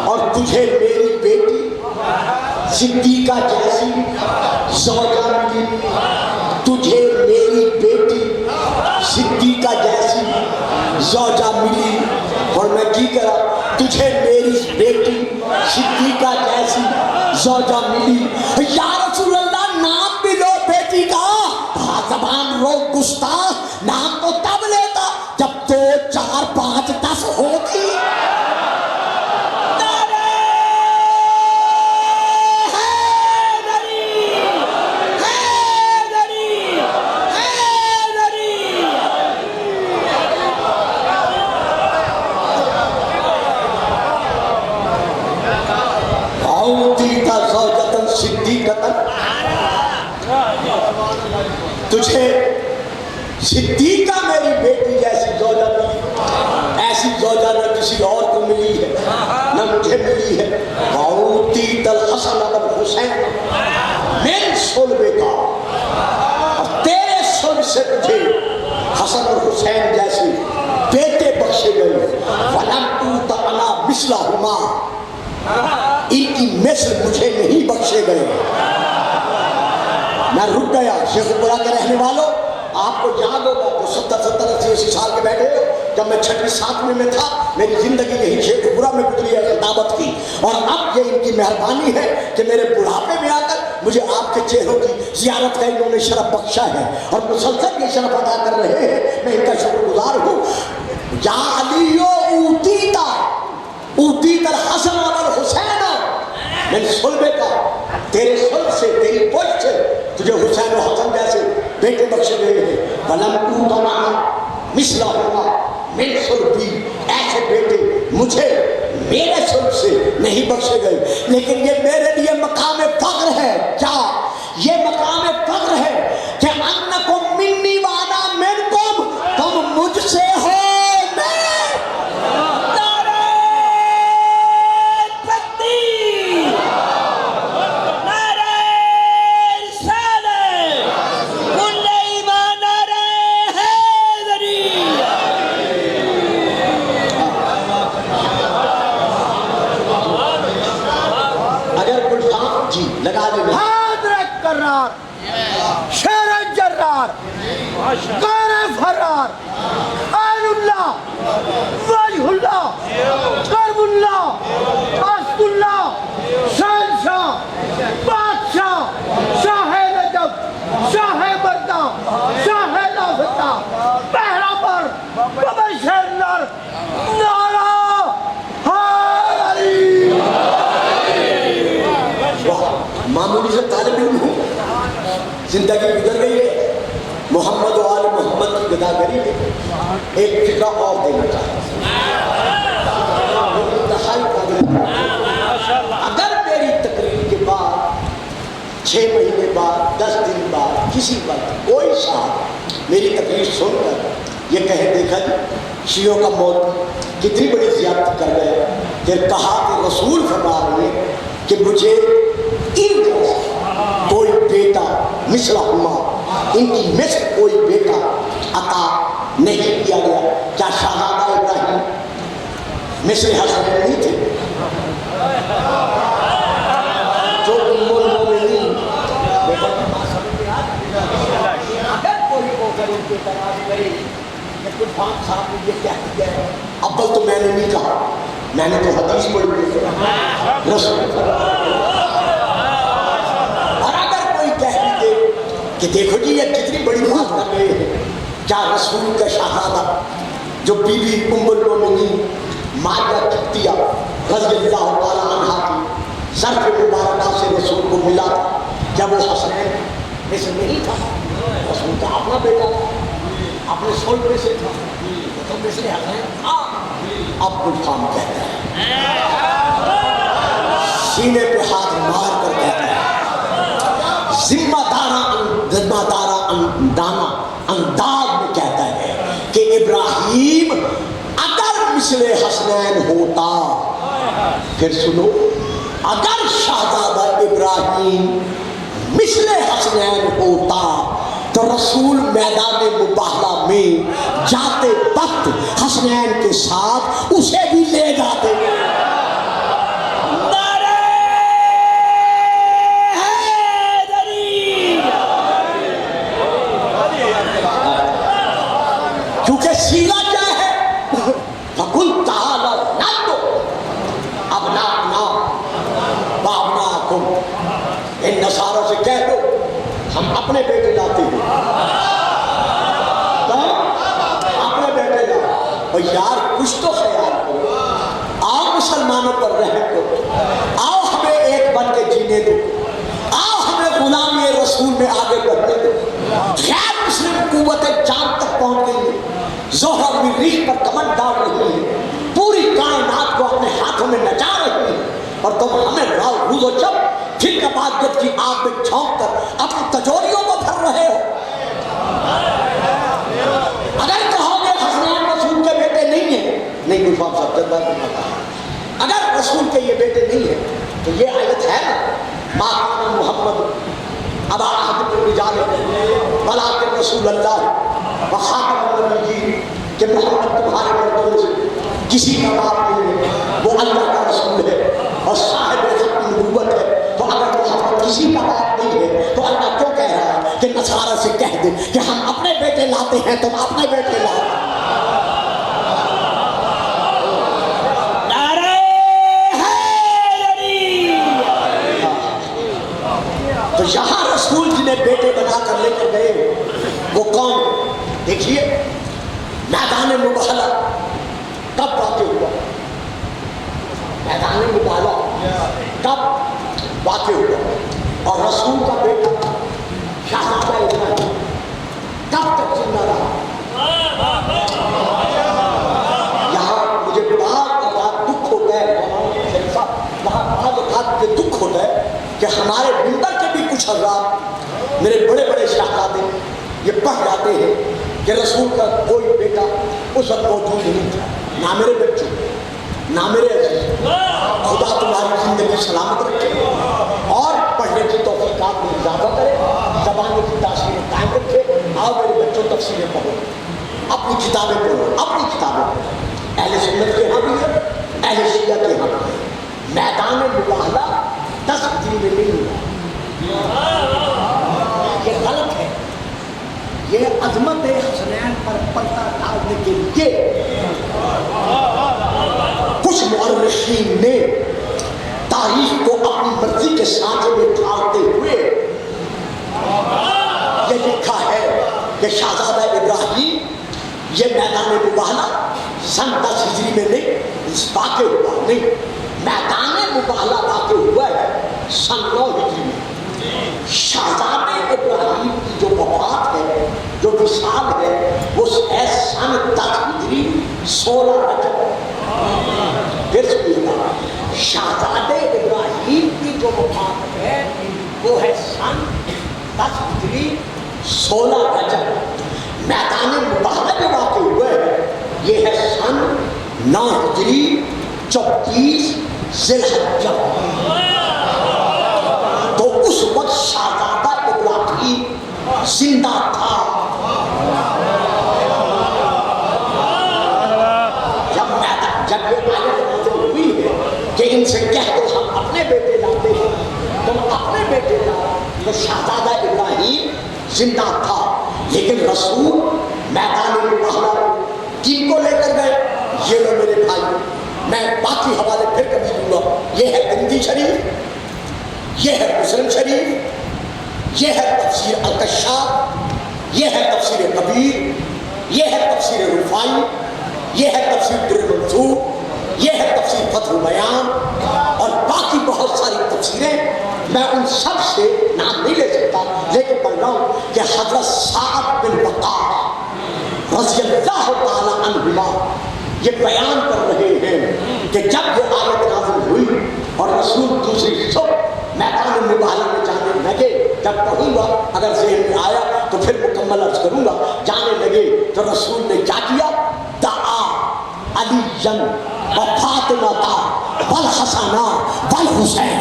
اور تجھے میری بیٹی صدیقہ جیسی زوجہ ملی. تجھے میری بیٹی صدیقہ جیسی زوجہ ملی. اور میں کی کرا، تجھے میری بیٹی صدیقہ جیسی زوجہ ملی. یا رسول اللہ نام بھی لو بیٹی کا. زبان رو گستاخ، نام تو تب لیتا جب 2 4 5 10 ہوتی. تجھے صدیقہ میری بیٹی جیسی زوجہ ملی. ایسی زوجہ نہ کسی اور کو ملی ہے نہ مجھے ملی ہے. وَأُوتِيتَ الْحَسَنَ وَالْحُسَيْنَ من صلبے کا, اور تیرے صلب سے تجھے حسن اور حسین جیسے بیٹے بخشے گئے. وَلَمْ تُؤْتَ أَنَا مِثْلَهُمَا, ان کی مثل مجھے نہیں بخشے گئے. میں رک گیا. شیخ پورا کے رہنے والوں, آپ کو یاد ہوگا تو 70-80 سال کے بیٹھے ہو, جب میں 6ویں-7ویں میں تھا میری زندگی یہی شیخ پورا میں گزری ہے خطابت کی, اور اب یہ ان کی مہربانی ہے کہ میرے بڑھاپے میں آ کر مجھے آپ کے چہروں کی زیارت کا انہوں نے شرف بخشا ہے, اور مسلسل یہ شرف ادا کر رہے ہیں. میں ان کا شکر گزار ہوں. یا علی اوتیت الحسن والحسین من صلبے کا, تیرے صلب سے تیری پشت سے تجھے حسین و حسن جیسے بیٹے بخشے گئے ہیں. وَلَمْ تُؤْتَ مِثْلَهُمَا من صلبی, ایسے بیٹے مجھے میرے صلب سے نہیں بخشے گئے. لیکن یہ میرے لیے مقام فخر ہے. کیا یہ مقام فخر ہے کہ انکم منی وانا منکم, تم مجھ سے ہو کار فرار آل اللہ وجہ اللہ قرب اللہ عصد اللہ شہنشاہ بادشاہ شاہ نجف شاہ بردہ شاہ لافتہ پہرا پر مبشر نر نعرہ حیدری. معمولی سے طالب علم ہوں, زندگی گزر گئی ہے. محمد و آل محمد کی گداگری میں ایک فکرہ اور دینا چاہتا ہوں. اگر میری تقریر کے بعد 6 مہینے بعد 10 دن بعد کسی وقت کوئی صاحب میری تقریر سن کر یہ کہے دیکھا جی شیعوں کا موت کتنی بڑی زیادتی کر گئے, پھر کہا کہ رسول فرما رہے ہیں کہ مجھے ان کوئی بیٹا مثلہما, ان کی مثل کوئی بیٹا عطا نہیں کیا گیا. کیا شہزادہ ابراہیم مثل حسن نہیں تھے جو ام المومنین؟ اگر کوئی اوپر ان کے تراز کرے کہ کچھ بات صاحب نے یہ کہہ دیا ہے, اول تو میں نے نہیں کہا, میں نے تو حدیث پڑھی ہے رسول. کہ دیکھو جی یہ کتنی بڑی بات کر رہے ہیں, کیا رسول کا شہزادہ جو بی بی ام المومنین ماریہ قبطیہ رضی اللہ تعالیٰ عنہا کی ظرف مبارکہ سے رسول کو ملا تھا, کیا وہ حسنین میں سے نہیں تھا؟ رسول کا اپنا بیٹا تھا, اپنے صلب میں سے تھا, تو میں سے حسنین تھا. اب کچھ کام کہتا ہے, سینے پہ ہاتھ مار کر کہتا ہے ذمہ دارہ انداز میں کہتا ہے کہ ابراہیم اگر مثل حسنین ہوتا, پھر سنو, اگر شہزادہ ابراہیم مثل حسنین ہوتا تو رسول میدان مباہلہ میں جاتے وقت حسنین کے ساتھ اسے بھی لے جاتے. کیونکہ سیرہ کیا ہے, فَقُلْ تَعَالَوْا نَدْعُوا أَبْنَاءَنَا وَأَبْنَاءَكُمْ, ان نصارہ سے کہہ دو ہم اپنے بیٹے لاتے ہیں, اپنے بیٹے لاتے. اور یار کچھ تو خیال کرو, آؤ مسلمانوں پر رحم کرو, آؤ ہمیں ایک بن کے جینے دو, آؤ ہمیں غلامی رسول میں آگے بڑھنے دو. غیر مسلم قوتیں چاند تک پہنچ گئی ہیں, زہر بھی ریح پر کمر ڈال رہی ہے, پوری کائنات کو اپنے ہاتھوں میں نچا رہی ہے, اور تم ہمیں راو روز و جب پھر کبادیت کی آگ میں چھونک کر اپنی تجوریوں کو بھر رہے ہو. اگر کہو گے حسنین رسول کے بیٹے نہیں ہیں نہیں کوئی فام صاحب جب بات نہیں، اگر رسول کے یہ بیٹے نہیں ہیں تو یہ آیت ہے نا ما کان محمد ابا احد من رجالکم ولکن رسول اللہ وخاتم النبیین، کہ محمد تمہارے مردوں میں سے کسی کا باپ نہیں ہے، وہ اللہ کا رسول ہے اور صاحب ختم نبوت ہے۔ تو اگر محمد کسی کا باپ نہیں ہے تو اللہ کیوں کہہ رہا ہے کہ نصارہ سے کہہ دے کہ ہم اپنے بیٹے لاتے ہیں تم اپنے بیٹے لاؤ؟ نعرہ حیدری۔ تو یہاں رسول جنہیں بیٹے بنا کر لے کر گئے وہ کون؟ دیکھیے میدان مباہلہ کب واقع ہوا؟ میدان مباہلہ کب واقع ہوا؟ اور رسول کا بیٹا شہزادہ ابراہیم کب تک زندہ رہا؟ یہاں مجھے بہت دکھ ہوتا ہے، وہاں بعض اوقات یہ دکھ ہوتا ہے کہ ہمارے ممبر کے بھی کچھ حضرات میرے بڑے بڑے شہزادے یہ پڑھ جاتے ہیں کہ رسول کا کوئی بیٹا اس وقت موجود نہیں تھا، نہ میرے بچوں نہ میرے عزیز، خدا تمہاری زندگی سلامت رکھے اور پڑھنے کی توفیقات میں اضافہ کرے، زبانوں کی تاثیر قائم رکھے۔ آؤ میرے بچوں تفسیریں پڑھو، اپنی کتابیں پڑھو، اپنی کتابیں پڑھو، اہل سنت کے یہاں بھی ہے، اہل شیعہ کے یہاں بھی ہے۔ میدان مباہلہ 10 ہجری میں نہیں ہوا، یہ غلط ہے۔ یہ عظمت حسنین پر پردہ ڈالنے کے لیے کچھ مورخین نے تاریخ کو اپنی مرضی کے سانچے میں ڈھالتے ہوئے یہ لکھا ہے کہ شہزادہ ابراہیم یہ میدان مباہلہ سن 10 ہجری میں نہیں واقع ہوا، نہیں، میدان مباہلہ واقع ہوا ہے سن 9 ہجری میں۔ شہزادہ ابراہیم کی جو وفات ہے، جو وصال ہے، وہ سن 10 ہجری 16 رجب۔ پھر سنیے گا، شہزادہ ابراہیم کی جو وفات ہے وہ ہے سن 10 ہجری 16 رجب۔ میدان مباہلہ میں واقع ہوئے یہ ہے سن 9 ہجری 34 ذی الحجہ۔ تو اس وقت شہزادہ ابراہیم زندہ تھا۔ جب یہ آیت نازل ہوئی ہے کہ ان سے کہہ دو ہم اپنے بیٹے لاتے ہیں تم اپنے بیٹے لاؤ، تو شہزادہ ابراہیم زندہ تھا، لیکن رسول میدان مباہلہ کن کو لے کر گئے؟ یہ لو میرے بھائی، میں باقی حوالے پھر کبھی دوں گا۔ یہ ہے بندی شریف، یہ ہے مسلم شریف، یہ ہے تفسیر الکشاف، یہ ہے تفسیر کبیر، یہ ہے تفسیر رفاعی، یہ ہے تفسیر در منصور، یہ ہے تفسیر فتح البیان، اور باقی بہت ساری تفسیریں۔ میں ان سب سے نام نہیں لے سکتا، لیکن پڑھ رہا ہوں کہ حضرت سعد بن وقاص رضی اللہ تعالی عنہما یہ بیان کر رہے ہیں کہ جب یہ آیت نازل ہوئی اور رسول دوسری صبح میدان مباہلہ میں جانے لگے، جب پڑھوں گا اگر ذہن میں آیا تو پھر مکمل عرض کروں گا، جانے لگے تو رسول نے کیا کیا؟ دعا علی و فاطمہ والحسن والحسین۔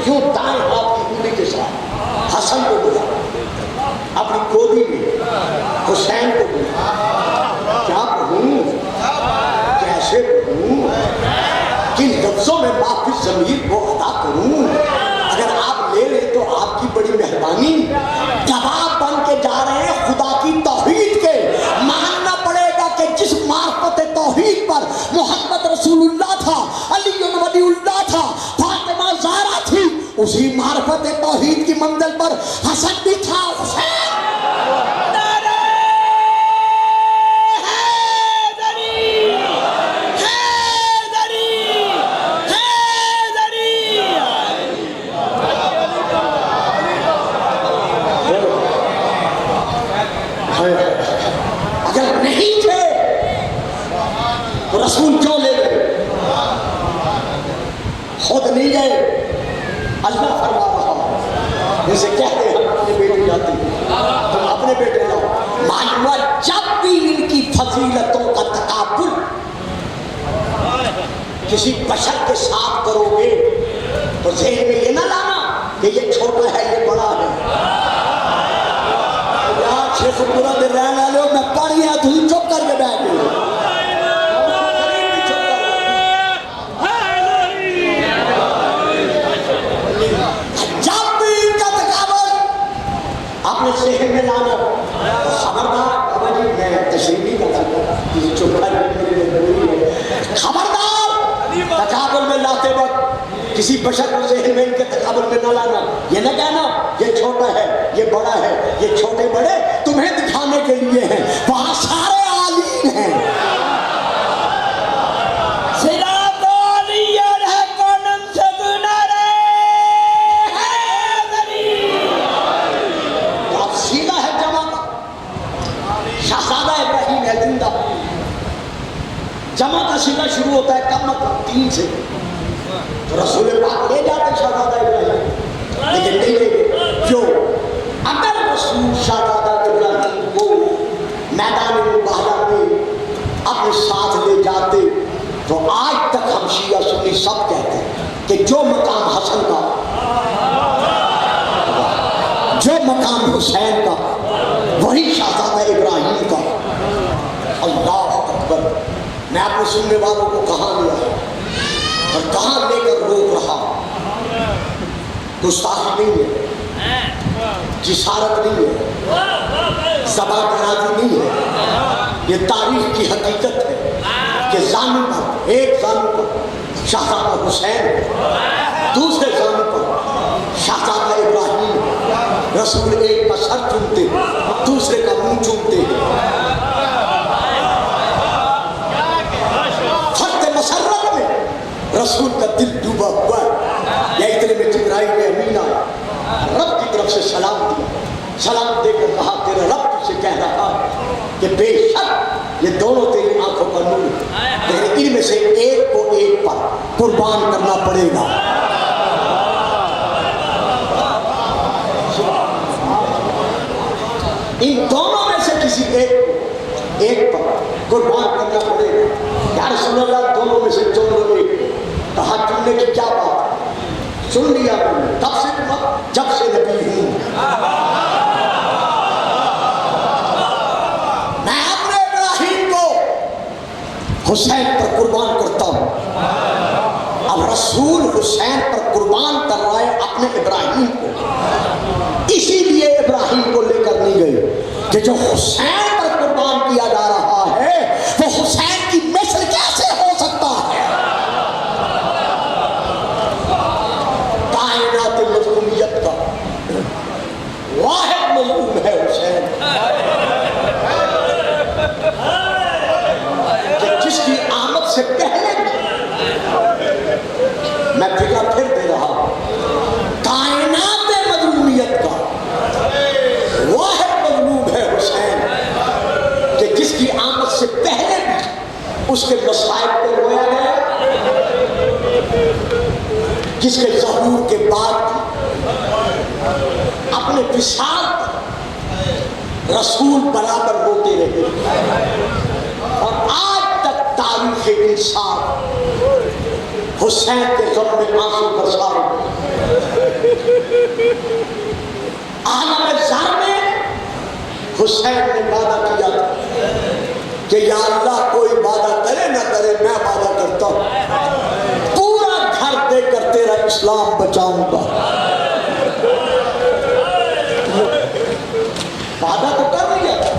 کیوں دائیں ہاتھ کی انگلی کے ساتھ حسن کو بلا، اپنی گودی میں حسین کو بلا، کیا پڑھوں، کیسے پڑھوں، کن لفظوں میں باقی ضمیر کو ادا کروں؟ اگر آپ لے لیں تو آپ کی بڑی مہربانی۔ جواب بن کے جا رہے ہیں خدا کی توحید کے، ماننا پڑے گا کہ جس معرفت توحید پر محمد رسول اللہ تھا، علی ولی اللہ تھا، فاطمہ زہرا تھی، اسی معرفت توحید کی منزل پر حسن بھی تھا، حسین۔ اگر نہیں تھے تو رسول کیوں لے گئے؟ خود نہیں گئے، اللہ فرما رہا جسے کہتے ہیں ہم اپنے بیٹے جاتے ہیں، تم اپنے بیٹے لاؤ۔ معلوم جب بھی ان کی فضیلتوں کا تقابل کسی بشر کے ساتھ کرو گے تو ذہن میں یہ نہ لانا کہ یہ چھوٹا ہے یہ بڑا ہے۔ یار 600 پورا دن رہنا لو، میں پڑھ گیا تو چپ کر کے بیٹھ گئی۔ جب بھی ان کا تقابل اپنے ذہن میں لانا تو خبردار، بابا جی میں تشریح نہیں کر سکتا، کسی چپ کر کے خبردار تقابل میں لاتے وقت کسی بشر کو ذہن میں ان کے تقابل میں نہ لانا، یہ نہ کہنا یہ چھوٹا ہے یہ بڑا ہے، یہ چھوٹے بڑے تمہیں دکھانے کے لیے ہیں، وہاں سارے عالین ہیں۔ تو اب سیدھا ہے جمع کا، شہزادہ ابراہیم ہے زندہ، جمع کا سیدھا شروع ہوتا ہے کم مطلب 3 سے، رسول پاک لے جاتے شہزادہ ابراہیم، لیکن نہیں لے گئے کیوں؟ اگر رسول شہزادہ ابراہیم کو میدان مباہلہ میں اپنے ساتھ لے جاتے تو آج تک ہم شیعہ سنی سب کہتے ہیں کہ جو مقام حسن کا، جو مقام حسین کا، وہی شہزادہ ابراہیم کا۔ اللہ اکبر۔ میں اپنے سننے والوں کو کہاں لیا اور کہاں لے کر روک رہا، گستاخی نہیں ہے، جسارت نہیں ہے، زبان درازی نہیں ہے، یہ تاریخ کی حقیقت ہے کہ زانو پر، ایک زانو پر شہزادہ حسین، دوسرے زانو پر شہزادہ ابراہیم، رسول ایک کا سر چومتے دوسرے کا منہ چومتے ہیں۔ مسرت میں رسول کا دل ڈوبا ہوا ہے۔ یا اتنے میں جبرائیل امین آیا، رب کی طرف سے سلام دیا، سلام دے کر کہا تیرے رب سے کہہ رہا کہ بے شک یہ دونوں تیری آنکھوں کا نور ہے، لیکن ان میں سے ایک کو ایک پر قربان کرنا پڑے گا۔ ان دونوں میں سے کسی ایک پر قربان کرنا پڑے گا۔ یا رسول اللہ دونوں میں سے چن لو ایک، کہا چننے کی کیا بات ہے، چن لیا میں نے، تب سے جب سے نبی ہوں میں اپنے ابراہیم کو حسین پر قربان کرتا ہوں۔ اب رسول حسین پر قربان کر رہا ہے اپنے ابراہیم کو، اسی لیے ابراہیم کو لے کر نہیں گئے کہ جو حسین پر قربان کیا جا رہا ہے وہ حسین کی مثل کیسے ہو سکتا ہے؟ کائنات مظلومیت کا واحد مظلوم ہے حسین، کہ جس کی آمد سے پہلے میں فکر پھر دے رہا ہوں، کائنات مظلومیت کا واحد مظلوم ہے حسین، کہ جس کی آمد سے پہلے بھی اس کے مصائب کو رویا گیا، جس کے ظہور کے بعد اپنے وصال پر رسول برابر روتے رہے، اور آج تک تاریخ انسان حسین کے غم میں آنسو برسا عالم زر میں حسین نے وعدہ کیا کہ یا اللہ کوئی وعدہ کرے نہ کرے میں وعدہ کرتا ہوں پورا گھر دے کر تیرا اسلام بچاؤں گا۔ وعدہ تو کر لیا تھا،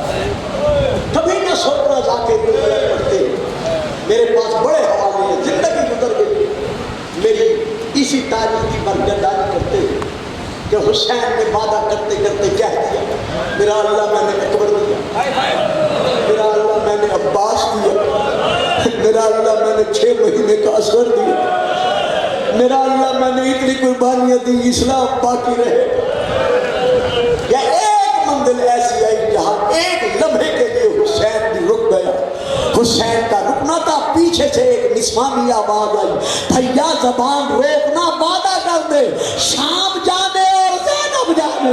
کبھی نہ سوچنا جا کے پڑھتے، میرے پاس بڑے حوالے ہیں، زندگی گزر گئی میری اسی تاریخ کی برگردانی کرتے کہ حسین نے وعدہ کرتے کرتے کہہ دیا میرا اللہ میں نے اکبر دیا، میرا اللہ میں نے عباس دیا، میرا اللہ میں نے 6 مہینے کا اثر دیا، میرا اللہ میں نے اتنی قربانیاں دی اسلام باقی رہے۔ یا ایک منزل ایسی آئی جہاں ایک اسلامی آواز آئی، بھیا زبان روکنا، وعدہ کر دے شام جانے اور زینب جانے۔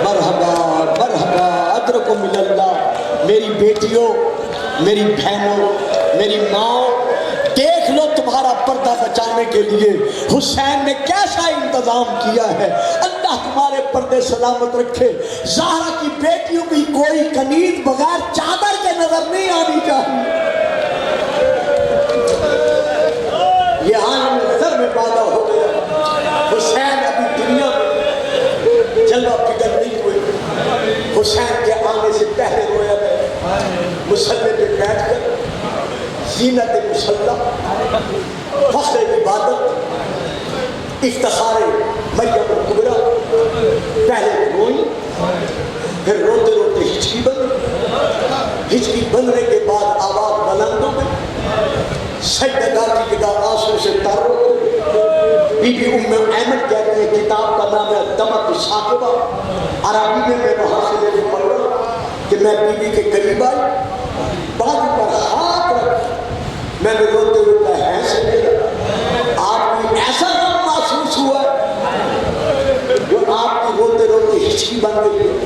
مرحبا مرحبا ادرکم من اللہ۔ میری بیٹیوں، میری بہنوں، میری ماں، دیکھ لو تمہارا پردہ بچانے کے لیے حسین نے کیسا انتظام کیا ہے۔ اللہ تمہارے پردے سلامت رکھے۔ زہرا کی بیٹیوں بھی کوئی کنیز بغیر چادر کے نظر نہیں آنی چاہیے۔ یہ عالم نظر میں پیدا ہو گیا۔ حسین ابھی دنیا میں جلوہ فکر نہیں ہوئے۔ حسین کے آنے سے پہلے رویا گیا، مصلی پہ بیٹھ کر زینت مسلح، فخر عبادت، افتخار مریم الکبریٰ، پہلے روئی، پھر روتے روتے ہچکی بن، ہچکی بننے کے بعد آواز بلند ہو گئی، سجدہ کی جگہ آنسو سے تر ہو گئی۔ بی بی ام ایمن کہتے ہیں، کتاب کا نام ہے دمت ثاقبہ، عربی میں وہاں سے لے کے پڑھ رہا کہ میں بی بی کے قریب آئی، بازو پر ہاتھ رکھ، میں نے روتے ہوئے کہا ہے سیدہ آپ کو ایسا غم محسوس ہوا جو آپ کی روتے روتے ہچکی بن گئی ہے؟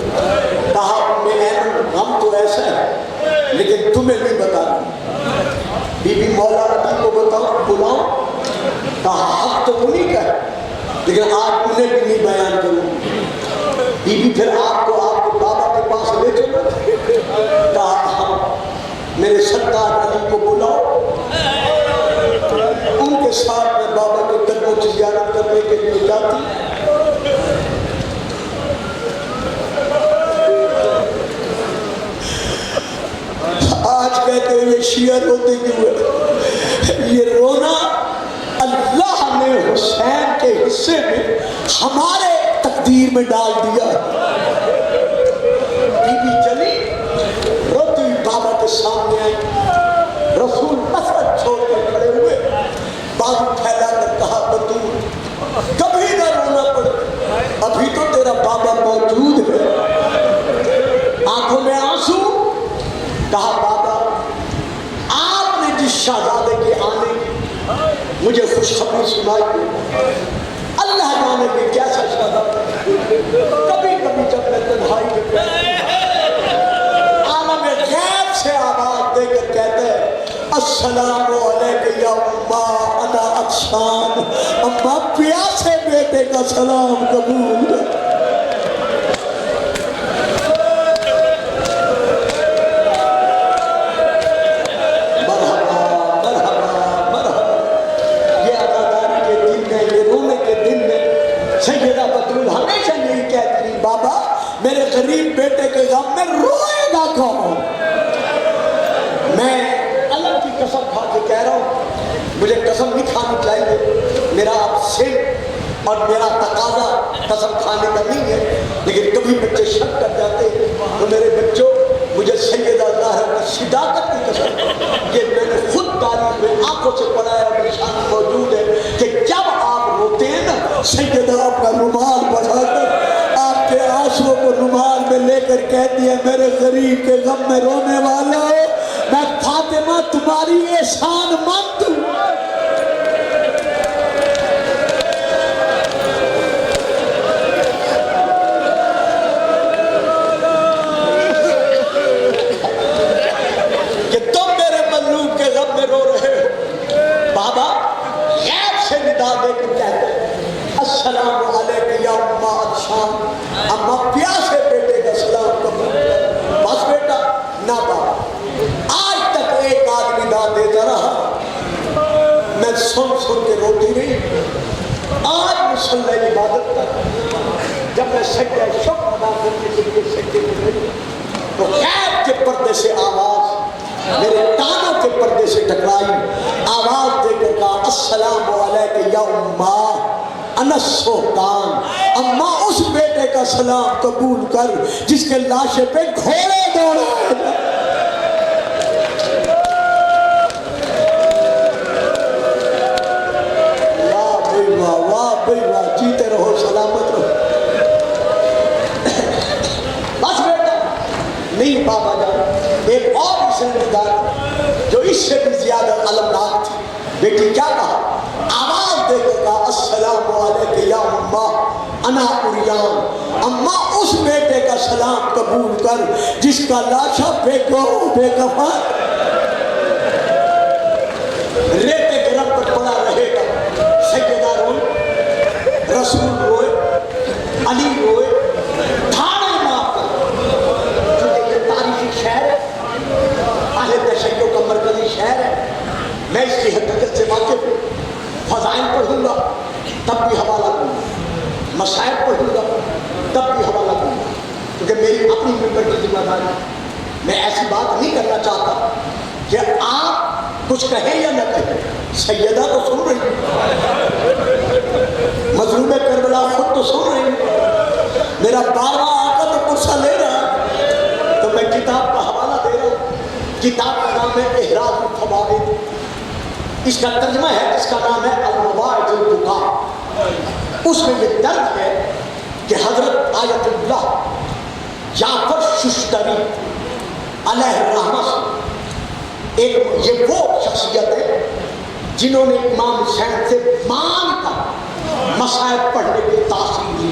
کہا ام ایمن غم تو ایسا ہے لیکن تمہیں نہیں بتا دوں۔ بی بی مولا علی کو بتاؤ، بلاؤ؟ کہا حق تو انہیں کا ہے لیکن آپ انہیں بھی نہیں بیان کروں۔ بی بی پھر آپ کو آپ کے بابا کے پاس لے چلو؟ کہا ہاں، میرے سرکار علی کو بلاؤ، ان کے ساتھ میں بابا کے قدموں کی زیارت کرنے کے لیے جاتی۔ آج کہتے ہوئے شیعہ روتے کیوں؟ یہ رونا اللہ نے حسین کے حصے میں ہمارے تقدیر میں ڈال دیا۔ بی بی چلی روتی ہوئی بابا کے سامنے آئی، رسول مسجد چھوڑ کر کھڑے ہوئے، بازو پھیلا کر کہا بطول کبھی نہ رونا پڑے، ابھی تو تیرا بابا موجود ہے۔ آنکھوں میں آنسو، کہا بابا آپ نے جس شہزادے کے آنے کی مجھے خوشخبری سنائی ہے، اللہ جانے کہ کیسا شہزادہ۔ کبھی کبھی جب میں تنہائی میں عالم غیب سے آواز دے کر کہتے ہیں السلام علیکم یا اماں انا عطشان، اماں پیاسے بیٹے کا سلام قبول ہے۔ سیدہ بطول ہمیشہ یہی کہتی ہیں، بابا میرے غریب بیٹے کے غم میں روئے گا کون؟ میں اللہ کی قسم کھا کے کہہ رہا ہوں، مجھے قسم نہیں کھانی چاہیے، میرا آپ سے اور میرا تقاضا قسم کھانے کا نہیں ہے، لیکن کبھی بچے شک کر جاتے ہیں تو میرے بچوں مجھے سیدہ زہرا کی صداقت کی قسم، یہ میں نے خود تاریخ میں آنکھوں سے پڑھا ہے اور نشان موجود ہے کہ جب آپ روتے ہیں نا، سیدہ اپنا رومال بڑھا کر آپ کے آنسوؤں کو رومال میں لے کر کہتی ہے میرے غریب کے غم میں رونے والا ہو، میں فاطمہ تمہاری احسان مند ہوں۔ کہ تم میرے مظلوم کے غم میں رو رہے ہو۔ بابا غیب سے ندا دے کر کہتے ہیں السلام علیکم یا اماں عطشان، اماں پیاسے بیٹے کا سلام قبول کر۔ بس بیٹا نہ بابا، آج تک ایک آدمی نہ دیتا رہا، میں سن کے روتی رہی، آج مصلی عبادت کر جب میں سجدہ شکر ادا کرنے کے لیے سجدے میں گئی تو غیب کے پردے سے آواز میرے کانوں کے پردے سے ٹکرائی، آواز دے کر کہا السلام علیکم یا اماں انا السلطان، اماں اس بیٹے کا سلام قبول کر جس کے لاشے پہ گھوڑے دوڑے۔ واہ بھائی واہ، واہ بھائی واہ، جیتے رہو سلامت رہو۔ نہیں بابا جان، ایک اور اس نے نکالا جو اس سے بھی زیادہ المناک تھی. بیٹی کیا کہا؟ آواز دے کے کہا السلام علیکم یا اماں انا اریان. اماں اس بیٹے کا سلام قبول کر جس کا لاشا بے کفن ریتے گرم پر پڑا رہے گا. سیدہ روئے، رسول روئے، علی روئے، تھانے ماں پر. کیونکہ یہ تاریخی شہر ہے، اہل تشیع کا مرکزی شہر ہے. میں اس کی حقیقت سے واقف ہوں. فضائل پڑھوں گا تب بھی حوالہ دوں گا، مسائل پڑھوں گا تب بھی حوالہ دوں گا، کیونکہ میری اپنی ممبر کی ذمہ داری. میں ایسی بات نہیں کرنا چاہتا کہ آپ کچھ کہیں یا نہ کہیں. سیدہ تو سن رہی ہوں، مظلوم کربلا خود تو سن رہی ہوں، میرا بارہ آقا تو قرصہ لے رہا. تو میں کتاب کا حوالہ دے رہا ہوں. کتاب کا نام ہے احراز الفوائد. اس کا ترجمہ ہے جس کا نام ہے المواعظ البقاء. اس میں یہ درج ہے کہ حضرت آیت اللہ جعفر ششتری علیہ الرحمہ سے یہ وہ شخصیت ہے جنہوں نے امام حسین سے مان کر مسائل پڑھنے کی تاثیر دی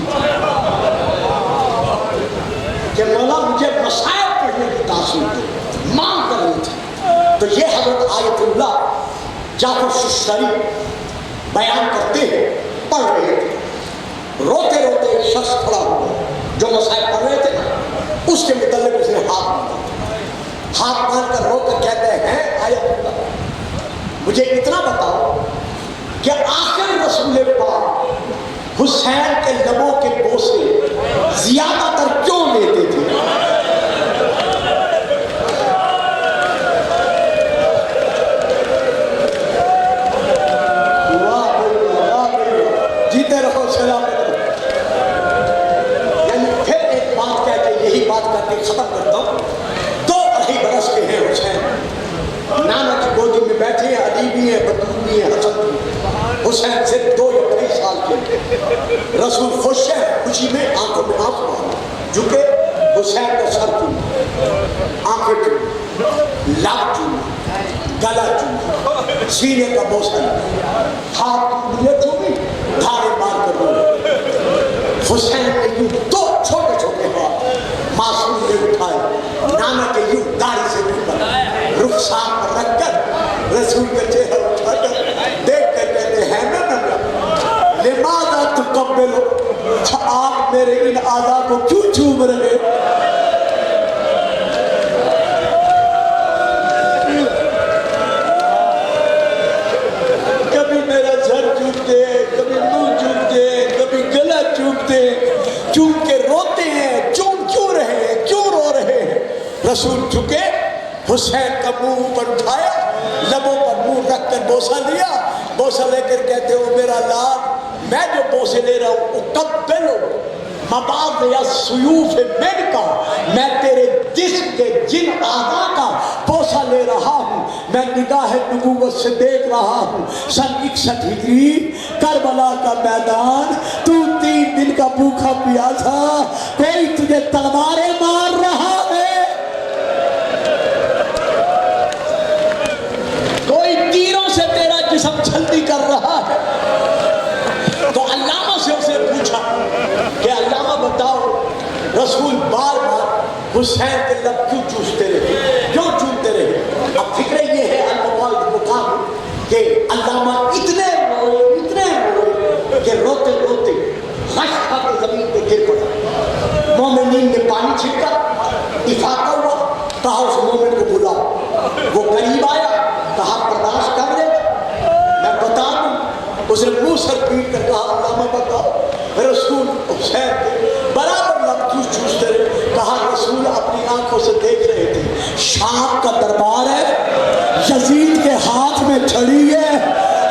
کہ مولا مجھے مسائل پڑھنے کی تاثیر دی، مان کر لی تھی. تو یہ حضرت آیت اللہ جعفر ششتری بیان کرتے ہیں. پڑھ رہے تھے، روتے روتے ایک شخص کھڑا ہوا جو مسائل پڑھ رہے تھے نا، اس کے متعلق اس نے ہاتھ باندھا. ہاتھ باندھ کر رو کر کہتے ہیں آیت اللہ مجھے اتنا بتاؤ کہ آخر رسول پاک حسین کے لبوں کے بوسے زیادہ تر کیوں لیتے تھے؟ جیتے رہو، سلام رہو. یعنی پھر ایک بات کہہ کے یہی بات کر کے ختم کرتا ہوں. 2 برس کے ہیں حسین، نانا کی گودی میں بیٹھے ہیں، علی بھی ہیں، بدر بھی ہیں، حسن بھی ہیں. حسین سے 2 یا 3 سال کے. رسول خوش ہے، خوشی میں آنکھوں میں آنسو آ جھکے. حسین کا سر چوما، آنکھیں چوما، لب چوما، گلا چوما، سینے کا بوسہ لیا، ہاتھ مجھے چومی، دھارے مار کر روئے. حسین نے یوں 2 چھوٹے چھوٹے ہاتھ معصوم نے اٹھائے، نانا کے یوں داڑھی سے اوپر رخسار پر رکھ کر رسول کا چہرہ اٹھا کر دیکھ کر کہتے ہیں نا لماذا تقبلو، آپ میرے ان اعضاء کو کیوں چوم رہے؟ کبھی میرا سر چومتے، کبھی منہ چومتے، کبھی گلا چومتے، چوم کے روتے ہیں. چوم کیوں رہے ہیں، کیوں رو رہے ہیں؟ رسول جھکے، حسین کا منہ اوپر اٹھایا، لبوں پر منہ رکھ کر بوسہ لیا. بوسہ لے کر کہتے ہو میرا لال، میں جو بوسے لے رہا ہوں اقبلو مباضع السیوف منکا، میں تیرے جسم کے جن اعضاء کا بوسہ لے رہا ہوں. میں نگاہ نبوت سے دیکھ رہا ہوں. سن 61 ہجری کربلا کا میدان، تو 3 دن کا بھوکا پیاسا، کوئی تجھے تلواریں مار رہا ہے، کوئی تیروں سے تیرا جسم جلدی کر رہا ہے. تو علامہ سے اسے پوچھا کہ علامہ بتاؤ رسول بار بار حسین کے لب کیوں چوستے رہے، کیوں چومتے رہے؟ اب فکر یہ ہے المواعظ البقاء کہ علامہ اتنے روئے کہ روتے روتے غش کھا کے زمین پہ گر پڑا. مومنین نے پانی چھڑکا، افاقہ ہوا، کہا اس مومن کو بلاؤ. وہ قریب آیا، کہا برداشت کر لے میں بتا دوں. اس نے منہ سر پیٹ کر کہا علامہ بتاؤ رسول حسین کے برابر لب کیوں چوستے رہے؟ کہا رسول اپنی آنکھوں سے دیکھ رہے تھے شام کا دربار ہے، یزید کے ہاتھ میں چھڑی ہے،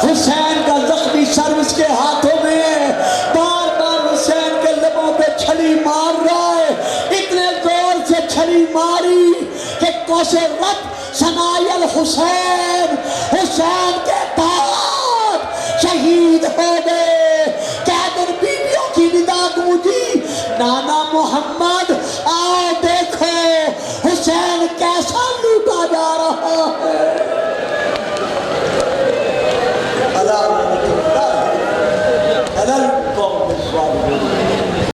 حسین کا زخمی سر اس کے ہاتھوں میں ہے، بار بار حسین کے لبوں پہ چھڑی مار رہا ہے. اتنے زور سے چھڑی ماری کہ کوس رت ثنائی الحسین، حسین کے بعد شہید ہو گئے. قیدر بیویوں کی ندا گونجی، نانا محمد آؤ دیکھو حسین جا رہا ہے.